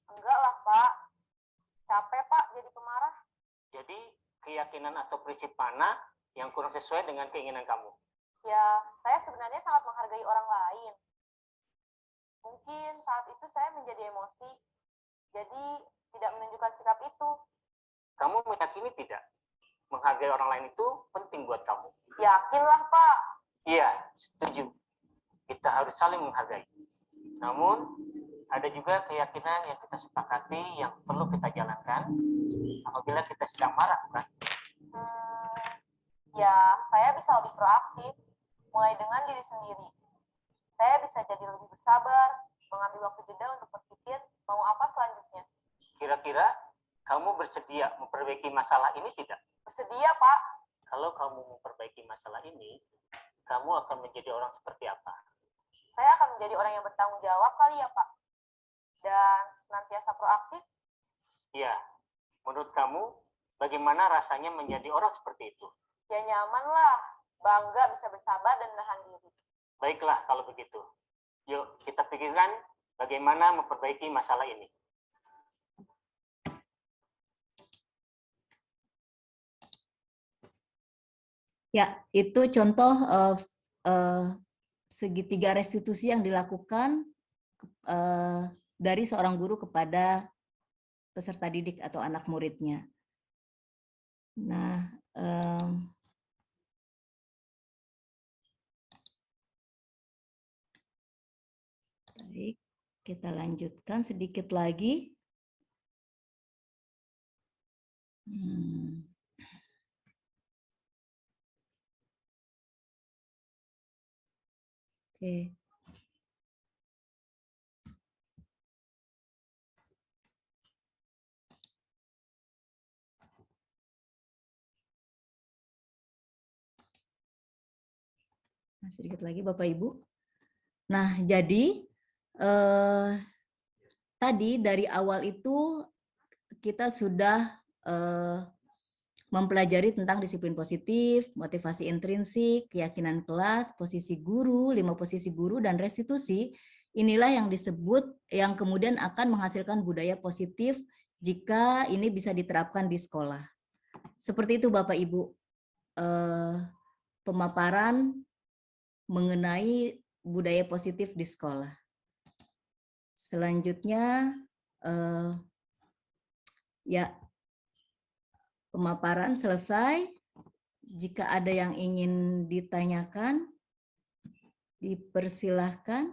Enggak lah, Pak. Capek, Pak, jadi pemarah. Jadi, keyakinan atau prinsip mana yang kurang sesuai dengan keinginan kamu? Ya, saya sebenarnya sangat menghargai orang lain. Mungkin saat itu saya menjadi emosi, jadi tidak menunjukkan sikap itu. Kamu meyakini tidak? Menghargai orang lain itu penting buat kamu. Yakinlah, Pak. Iya, setuju. Kita harus saling menghargai. Namun, ada juga keyakinan yang kita sepakati yang perlu kita jalankan apabila kita sedang marah, bukan? Ya, saya bisa lebih proaktif, mulai dengan diri sendiri. Saya bisa jadi lebih bersabar, mengambil waktu jeda untuk berpikir mau apa selanjutnya. Kira-kira kamu bersedia memperbaiki masalah ini tidak? Bersedia, Pak. Kalau kamu memperbaiki masalah ini, kamu akan menjadi orang seperti apa? Saya akan menjadi orang yang bertanggung jawab kali ya, Pak. Dan senantiasa proaktif. Ya, menurut kamu, bagaimana rasanya menjadi orang seperti itu? Ya nyaman lah, bangga bisa bersabar dan menahan diri. Baiklah kalau begitu. Yuk, kita pikirkan bagaimana memperbaiki masalah ini. Ya, itu contoh segitiga restitusi yang dilakukan dari seorang guru kepada peserta didik atau anak muridnya. Nah, baik, kita lanjutkan sedikit lagi. Oke. Nah, sedikit lagi Bapak Ibu. Nah, jadi tadi dari awal itu kita sudah mempelajari tentang disiplin positif, motivasi intrinsik, keyakinan kelas, posisi guru, 5 posisi guru, dan restitusi. Inilah yang disebut, yang kemudian akan menghasilkan budaya positif jika ini bisa diterapkan di sekolah. Seperti itu Bapak Ibu, pemaparan mengenai budaya positif di sekolah. Selanjutnya, ya, pemaparan selesai. Jika ada yang ingin ditanyakan, dipersilahkan.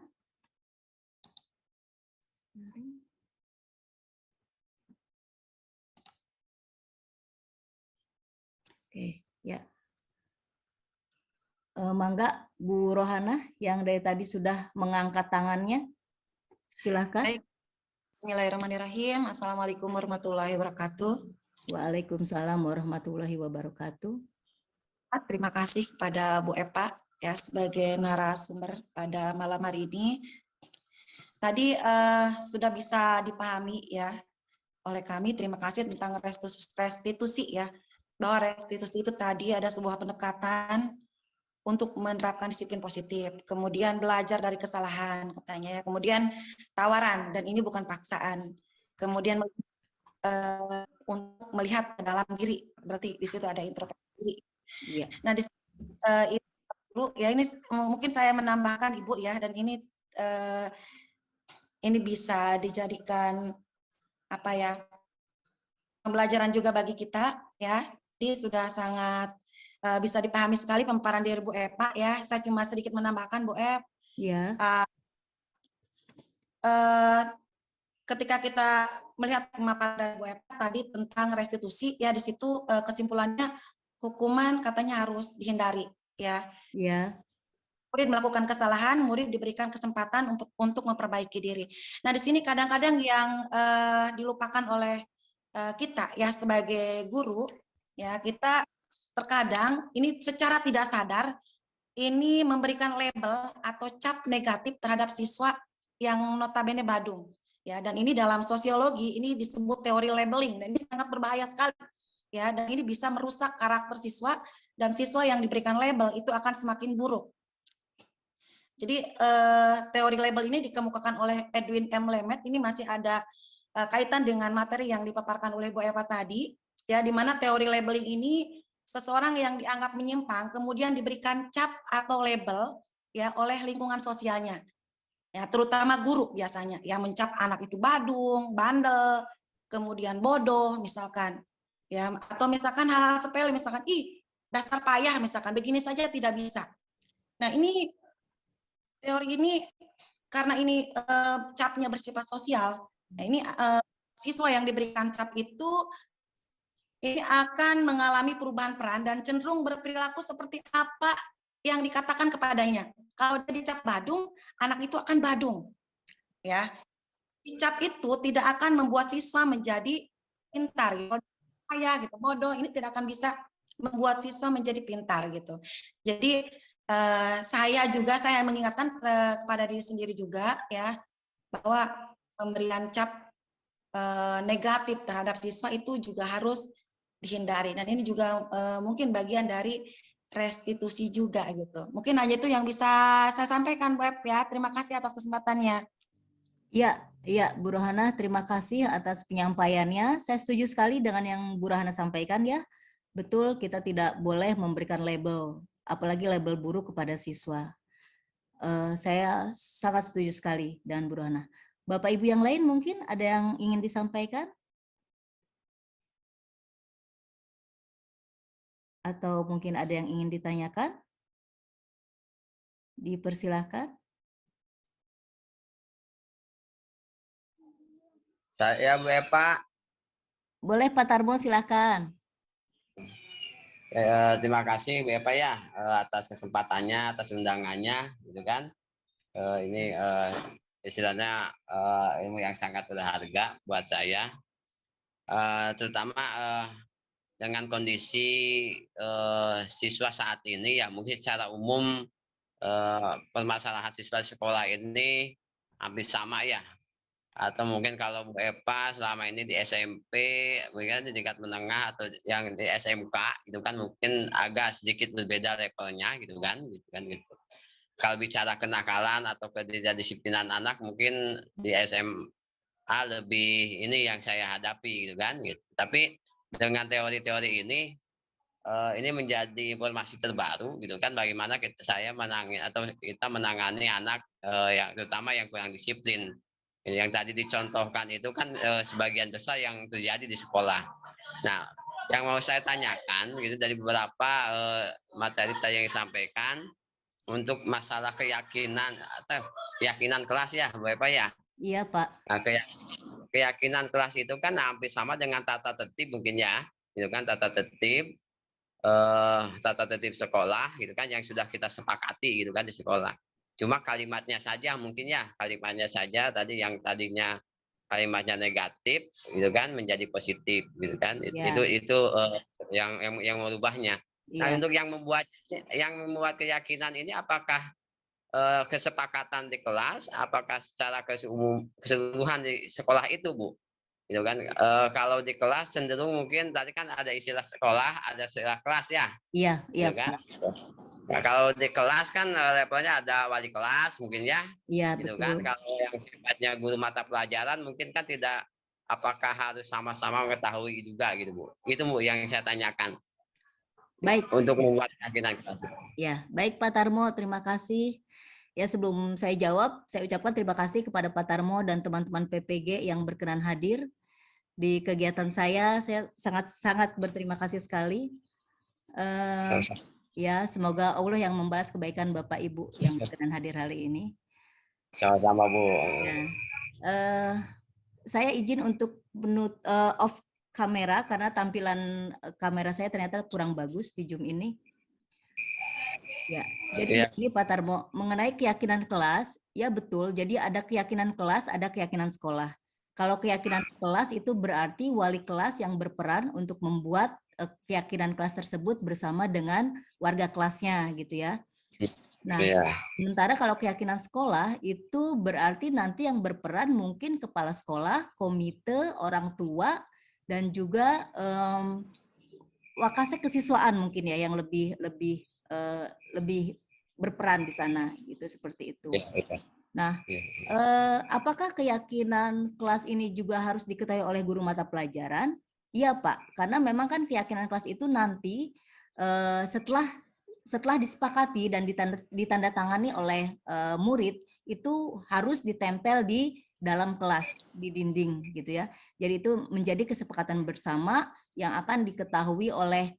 Oke, ya. Mangga Bu Rohana yang dari tadi sudah mengangkat tangannya. Silahkan. Baik. Bismillahirrahmanirrahim. Assalamualaikum warahmatullahi wabarakatuh. Waalaikumsalam warahmatullahi wabarakatuh. Terima kasih kepada Bu Epa ya sebagai narasumber pada malam hari ini. Tadi sudah bisa dipahami ya oleh kami. Terima kasih tentang restitusi ya. Bahwa restitusi itu tadi ada sebuah pendekatan untuk menerapkan disiplin positif, kemudian belajar dari kesalahan katanya ya, kemudian tawaran dan ini bukan paksaan, kemudian untuk melihat ke dalam diri, berarti di situ ada introspeksi diri. Iya. Nah di ya ini mungkin saya menambahkan Ibu ya, dan ini bisa dijadikan apa ya pembelajaran juga bagi kita ya. Ini sudah sangat bisa dipahami sekali pemaparan dari Bu Epa ya. Saya cuma sedikit menambahkan Bu Ep. Ya. Ketika kita melihat pemaparan dari Bu Epa tadi tentang restitusi ya, di situ kesimpulannya hukuman katanya harus dihindari ya. Ya. murid melakukan kesalahan, murid diberikan kesempatan untuk memperbaiki diri. Nah, di sini kadang-kadang yang dilupakan oleh kita ya sebagai guru, ya kita terkadang ini secara tidak sadar ini memberikan label atau cap negatif terhadap siswa yang notabene badung. Ya, dan ini dalam sosiologi ini disebut teori labeling dan ini sangat berbahaya sekali. Ya, dan ini bisa merusak karakter siswa dan siswa yang diberikan label itu akan semakin buruk. Jadi teori label ini dikemukakan oleh Edwin M. Lemet, ini masih ada kaitan dengan materi yang dipaparkan oleh Bu Eva tadi, ya, di mana teori labeling ini seseorang yang dianggap menyimpang kemudian diberikan cap atau label ya oleh lingkungan sosialnya, ya terutama guru biasanya yang mencap anak itu badung, bandel, kemudian bodoh misalkan, ya atau misalkan hal-hal sepele misalkan ih dasar payah misalkan begini saja tidak bisa. Nah ini teori ini karena ini capnya bersifat sosial, nah ini siswa yang diberikan cap itu ini akan mengalami perubahan peran dan cenderung berperilaku seperti apa yang dikatakan kepadanya. Kalau dia dicap badung, anak itu akan badung. Ya, dicap itu tidak akan membuat siswa menjadi pintar. Kalau saya gitu bodoh, ini tidak akan bisa membuat siswa menjadi pintar gitu. Jadi saya mengingatkan kepada diri sendiri juga ya bahwa pemberian cap negatif terhadap siswa itu juga harus dihindari dan ini juga mungkin bagian dari restitusi juga gitu. Mungkin aja itu yang bisa saya sampaikan Bu Ep ya. Terima kasih atas kesempatannya. Ya, Bu Rohana, terima kasih atas penyampaiannya. Saya setuju sekali dengan yang Bu Rohana sampaikan ya. Betul, kita tidak boleh memberikan label, apalagi label buruk kepada siswa. Saya sangat setuju sekali dengan Bu Rohana. Bapak Ibu yang lain mungkin ada yang ingin disampaikan? Atau mungkin ada yang ingin ditanyakan? Dipersilahkan. Saya Bu Eva. Boleh Pak Tarmo, silakan. Terima kasih Bu Eva ya atas kesempatannya, atas undangannya, gitu kan. Ini istilahnya ilmu yang sangat berharga buat saya, terutama dengan kondisi siswa saat ini ya mungkin secara umum permasalahan siswa sekolah ini hampir sama ya. Atau mungkin kalau Bu Eva selama ini di SMP, mungkin di tingkat menengah atau yang di SMK, itu kan mungkin agak sedikit berbeda levelnya, gitu kan. Kalau bicara kenakalan atau ketidakdisiplinan anak, mungkin di SMA lebih ini yang saya hadapi, gitu kan. Gitu. Tapi dengan teori-teori ini menjadi informasi terbaru, gitu kan. Bagaimana kita menangani anak yang terutama yang kurang disiplin. Yang tadi dicontohkan itu kan sebagian besar yang terjadi di sekolah. Nah, yang mau saya tanyakan gitu dari beberapa materi tadi yang disampaikan untuk masalah keyakinan atau keyakinan kelas ya, Bapak ya. Iya, Pak. Nah, keyakinan kelas itu kan hampir sama dengan tata tertib mungkin ya, gitu kan tata tertib sekolah gitu kan yang sudah kita sepakati gitu kan di sekolah. Cuma kalimatnya saja mungkin ya, kalimatnya saja tadi yang tadinya kalimatnya negatif gitu kan menjadi positif gitu kan. Ya. Itu yang merubahnya. Nah, untuk yang membuat keyakinan ini apakah kesepakatan di kelas, apakah secara keseluruhan di sekolah itu, Bu? Gitu kan. Kalau di kelas cenderung mungkin tadi kan ada istilah sekolah, ada istilah kelas ya. Iya, gitu kan. Nah, kalau di kelas kan levelnya ada wali kelas mungkin ya. Iya, gitu betul. kan. Kalau yang sifatnya guru mata pelajaran mungkin kan tidak apakah harus sama-sama mengetahui juga gitu, Bu. Itu Bu yang saya tanyakan. Baik. Untuk membuat keyakinan kelas. Ya, baik Pak Tarmo, terima kasih. Ya, sebelum saya jawab, saya ucapkan terima kasih kepada Pak Tarmo dan teman-teman PPG yang berkenan hadir di kegiatan saya. Saya sangat berterima kasih sekali. Ya, semoga Allah yang membalas kebaikan Bapak Ibu yang berkenan hadir hari ini. Sama-sama Bu. Ya. Saya izin untuk off kamera karena tampilan kamera saya ternyata kurang bagus di Zoom ini. Ya, jadi Iya. ini Pak Tarmo, mengenai keyakinan kelas, ya betul. Jadi ada keyakinan kelas, ada keyakinan sekolah. Kalau keyakinan kelas itu berarti wali kelas yang berperan untuk membuat keyakinan kelas tersebut bersama dengan warga kelasnya gitu ya. Nah, Iya. sementara kalau keyakinan sekolah itu berarti nanti yang berperan mungkin kepala sekolah, komite, orang tua, dan juga wakasek kesiswaan mungkin ya yang lebih berperan di sana gitu seperti itu. Iya. Nah, apakah keyakinan kelas ini juga harus diketahui oleh guru mata pelajaran? Iya Pak, karena memang kan keyakinan kelas itu nanti setelah disepakati dan ditandatangani oleh murid itu harus ditempel di dalam kelas, di dinding gitu ya. Jadi itu menjadi kesepakatan bersama yang akan diketahui oleh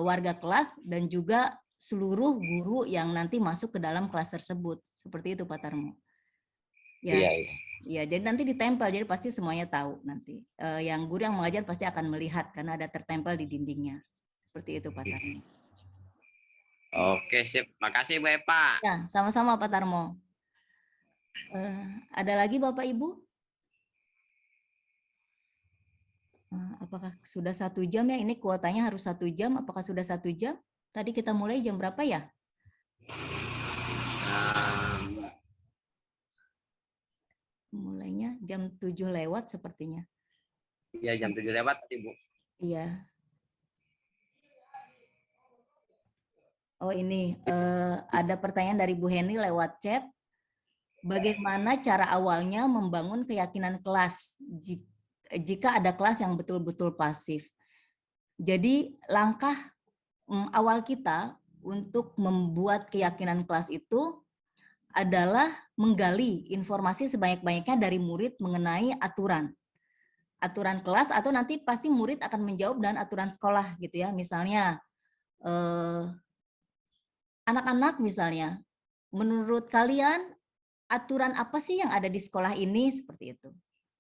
warga kelas dan juga seluruh guru yang nanti masuk ke dalam kelas tersebut. Seperti itu Pak Tarmo. Ya, Iya. ya, jadi nanti ditempel, jadi pasti semuanya tahu nanti. Yang guru yang mengajar pasti akan melihat karena ada tertempel di dindingnya. Seperti itu Pak Tarmo. Oke, sip. Makasih Bu Epa. Ya, sama-sama Pak Tarmo. Ada lagi Bapak Ibu? Apakah sudah 1 jam ya? Ini kuotanya harus 1 jam. Apakah sudah 1 jam? Tadi kita mulai jam berapa ya? Mulainya jam 7 lewat sepertinya. Iya, jam 7 lewat Ibu. Iya. Oh ini, ada pertanyaan dari Bu Heni lewat chat. Bagaimana cara awalnya membangun keyakinan kelas jika ada kelas yang betul-betul pasif? Jadi langkah awal kita untuk membuat keyakinan kelas itu adalah menggali informasi sebanyak-banyaknya dari murid mengenai aturan kelas, atau nanti pasti murid akan menjawab dengan aturan sekolah gitu ya. Misalnya anak-anak misalnya, menurut kalian aturan apa sih yang ada di sekolah ini, seperti itu,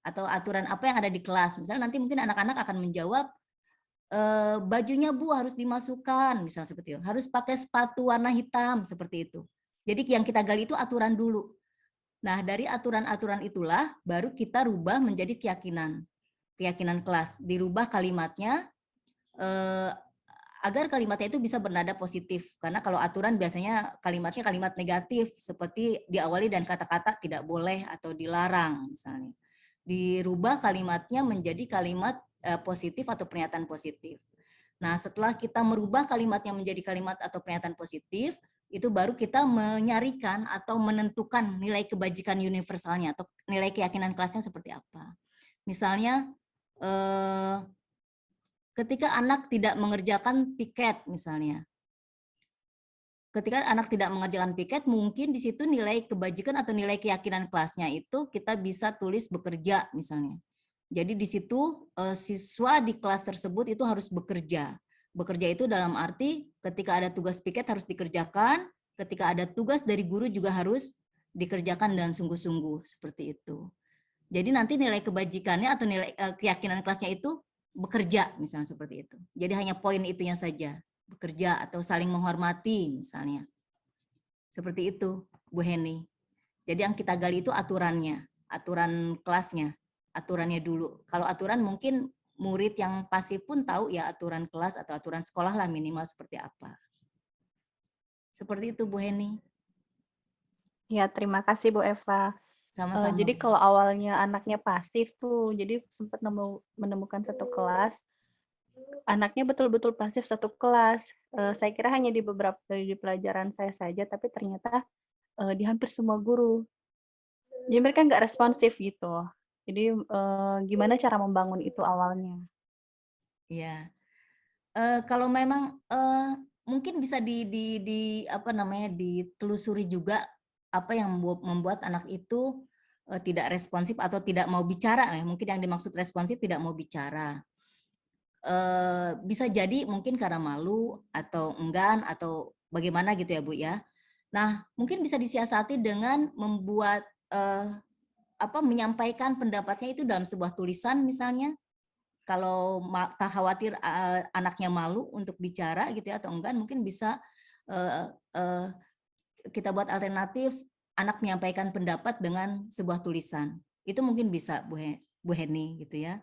atau aturan apa yang ada di kelas. Misalnya nanti mungkin anak-anak akan menjawab bajunya Bu harus dimasukkan, misalnya seperti itu, harus pakai sepatu warna hitam, seperti itu. Jadi yang kita gali itu aturan dulu. Nah, dari aturan-aturan itulah baru kita rubah menjadi keyakinan kelas. Dirubah kalimatnya agar kalimatnya itu bisa bernada positif. Karena kalau aturan biasanya kalimatnya kalimat negatif, seperti diawali dan kata-kata tidak boleh atau dilarang misalnya. Dirubah kalimatnya menjadi kalimat positif atau pernyataan positif. Nah, setelah kita merubah kalimatnya menjadi kalimat atau pernyataan positif, itu baru kita menyarikan atau menentukan nilai kebajikan universalnya atau nilai keyakinan kelasnya seperti apa. Misalnya, ketika anak tidak mengerjakan piket misalnya. Ketika anak tidak mengerjakan piket, mungkin di situ nilai kebajikan atau nilai keyakinan kelasnya itu kita bisa tulis bekerja misalnya. Jadi di situ siswa di kelas tersebut itu harus bekerja. Bekerja itu dalam arti ketika ada tugas piket harus dikerjakan, ketika ada tugas dari guru juga harus dikerjakan dengan sungguh-sungguh, seperti itu. Jadi nanti nilai kebajikannya atau nilai keyakinan kelasnya itu bekerja, misalnya seperti itu. Jadi hanya poin itunya saja, bekerja atau saling menghormati misalnya. Seperti itu, Bu Heni. Jadi yang kita gali itu aturannya, aturan kelasnya. Aturannya dulu. Kalau aturan mungkin murid yang pasif pun tahu ya aturan kelas atau aturan sekolah lah minimal seperti apa. Seperti itu Bu Heni. Ya, terima kasih Bu Eva. Sama-sama. Jadi kalau awalnya anaknya pasif tuh, jadi sempat menemukan satu kelas, anaknya betul-betul pasif satu kelas. Saya kira hanya di beberapa di pelajaran saya saja, tapi ternyata di hampir semua guru. Jadi mereka nggak responsif gitu. Jadi gimana cara membangun itu awalnya? Ya, kalau memang mungkin bisa ditelusuri juga apa yang membuat anak itu tidak responsif atau tidak mau bicara. Mungkin yang dimaksud responsif tidak mau bicara. Bisa jadi mungkin karena malu atau enggan atau bagaimana gitu ya Bu ya. Nah, mungkin bisa disiasati dengan membuat menyampaikan pendapatnya itu dalam sebuah tulisan misalnya. Kalau tak khawatir anaknya malu untuk bicara gitu ya atau enggan, mungkin bisa eh, eh, kita buat alternatif anak menyampaikan pendapat dengan sebuah tulisan. Itu mungkin bisa Bu Heni gitu ya.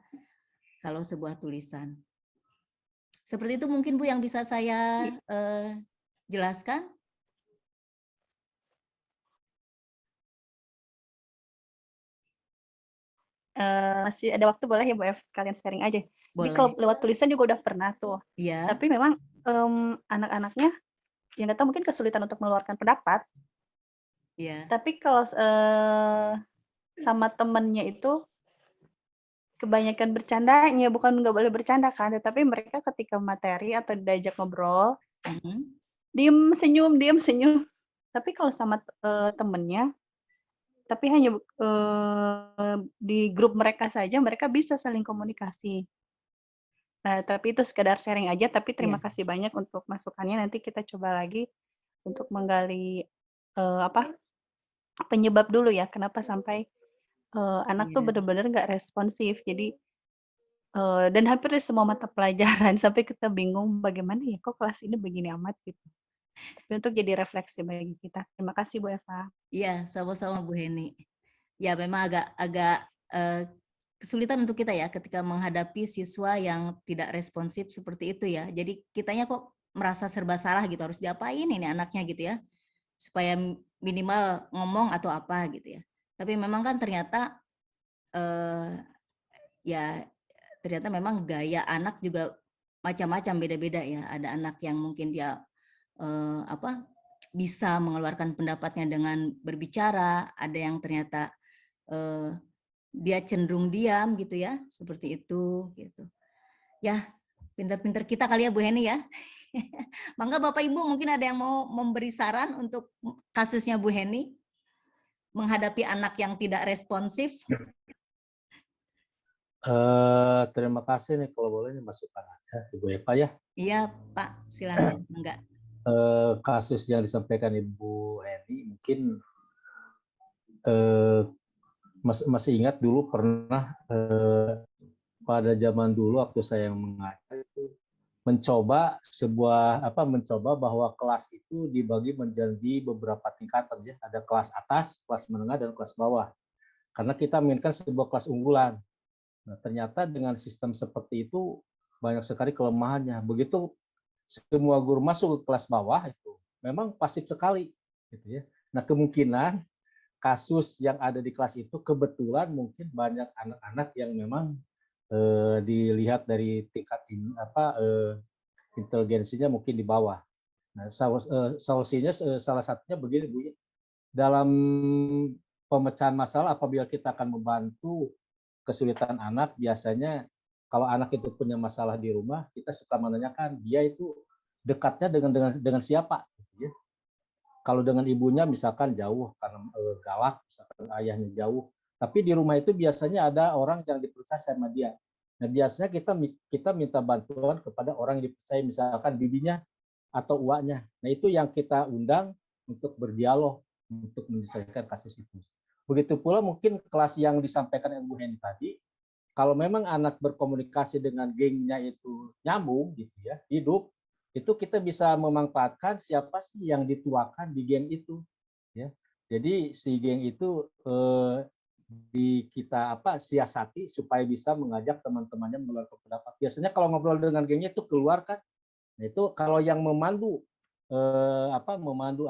Kalau sebuah tulisan. Seperti itu mungkin Bu yang bisa saya jelaskan. Masih ada waktu boleh ya Bu F, kalian sharing aja. Jadi kalau Boleh. lewat tulisan juga udah pernah tuh. Iya. Tapi memang anak-anaknya yang datang mungkin kesulitan untuk mengeluarkan pendapat. Iya. Tapi kalau sama temennya itu kebanyakan bercandanya, bukan nggak boleh bercanda kan, tetapi mereka ketika materi atau diajak ngobrol, diem senyum. Tapi kalau sama temennya, tapi hanya di grup mereka saja, mereka bisa saling komunikasi. Nah, tapi itu sekedar sharing aja, tapi terima kasih banyak untuk masukannya. Nanti kita coba lagi untuk menggali penyebab dulu ya, kenapa sampai anak tuh benar-benar nggak responsif. Jadi dan hampir di semua mata pelajaran sampai kita bingung bagaimana ya kok kelas ini begini amat gitu. Tapi untuk jadi refleksi bagi kita. Terima kasih Bu Eva. Iya, sama-sama Bu Heni. Ya, memang agak kesulitan untuk kita ya ketika menghadapi siswa yang tidak responsif seperti itu ya. Jadi kitanya kok merasa serba salah gitu, harus diapain ini anaknya gitu ya. Supaya minimal ngomong atau apa gitu ya. Tapi memang kan ternyata ya ternyata memang gaya anak juga macam-macam, beda-beda ya. Ada anak yang mungkin dia bisa mengeluarkan pendapatnya dengan berbicara, ada yang ternyata dia cenderung diam gitu ya, seperti itu gitu. Ya, pintar-pintar kita kali ya Bu Heni ya. Mangga Bapak Ibu mungkin ada yang mau memberi saran untuk kasusnya Bu Heni menghadapi anak yang tidak responsif. Terima kasih nih kalau boleh masukan aja Ibu Eva ya. Iya Pak, silakan. Enggak. Kasus yang disampaikan Ibu Heni mungkin masih ingat dulu pernah pada zaman dulu waktu saya mengajar itu mencoba bahwa kelas itu dibagi menjadi beberapa tingkatan ya, ada kelas atas, kelas menengah dan kelas bawah. Karena kita mainkan sebuah kelas unggulan. Nah, ternyata dengan sistem seperti itu banyak sekali kelemahannya. Begitu semua guru masuk ke kelas bawah itu memang pasif sekali gitu ya. Nah, kemungkinan kasus yang ada di kelas itu kebetulan mungkin banyak anak-anak yang memang dilihat dari tingkat inteligensinya mungkin di bawah. Nah, solusinya salah satunya begini Bu, dalam pemecahan masalah apabila kita akan membantu kesulitan anak, biasanya kalau anak itu punya masalah di rumah, kita suka menanyakan dia itu dekatnya dengan siapa, gitu ya. Kalau dengan ibunya misalkan jauh karena galak, misalkan ayahnya jauh, tapi di rumah itu biasanya ada orang yang dipercaya sama dia. Nah, biasanya kita minta bantuan kepada orang yang dipercaya, misalkan bibinya atau uaknya. Nah, itu yang kita undang untuk berdialog, untuk menyelesaikan kasus itu. Begitu pula mungkin kelas yang disampaikan Ibu Heni tadi, kalau memang anak berkomunikasi dengan gengnya itu nyambung gitu ya, hidup, itu kita bisa memanfaatkan siapa sih yang dituakan di geng itu ya. Jadi si geng itu kita siasati supaya bisa mengajak teman-temannya mengeluarkan pendapat. Biasanya kalau ngobrol dengan gengnya itu keluar kan. Nah, itu kalau yang memandu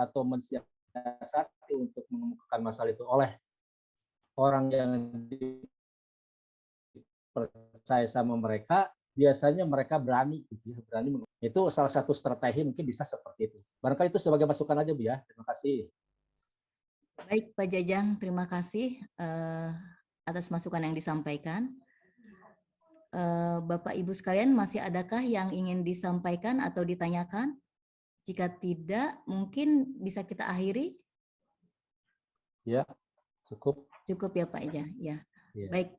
atau mensiasati untuk mengemukakan masalah itu oleh orang yang dipercaya sama mereka, biasanya mereka berani gitu ya, itu salah satu strategi mungkin bisa seperti itu. Barangkali itu sebagai masukan aja Bu ya. Terima kasih. Baik Pak Jajang, terima kasih atas masukan yang disampaikan. Bapak Ibu sekalian, masih adakah yang ingin disampaikan atau ditanyakan? Jika tidak, mungkin bisa kita akhiri. Ya, cukup. Cukup ya Pak Eja. Ya. Ya. Baik,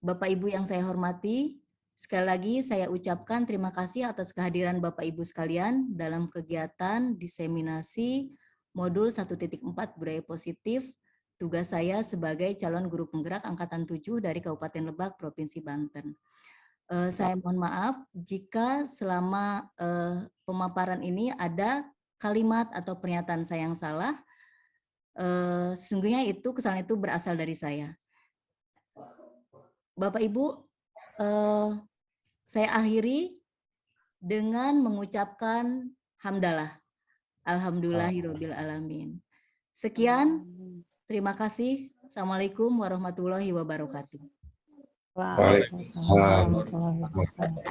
Bapak Ibu yang saya hormati, sekali lagi saya ucapkan terima kasih atas kehadiran Bapak Ibu sekalian dalam kegiatan diseminasi modul 1.4 budaya positif. Tugas saya sebagai calon guru penggerak angkatan 7 dari Kabupaten Lebak, Provinsi Banten. Saya mohon maaf jika selama pemaparan ini ada kalimat atau pernyataan saya yang salah. Sesungguhnya itu kesalahan itu berasal dari saya. Bapak Ibu, saya akhiri dengan mengucapkan hamdalah. Alhamdulillahirabbil alamin. Sekian, terima kasih. Assalamualaikum warahmatullahi wabarakatuh. Waalaikumsalam warahmatullahi wabarakatuh.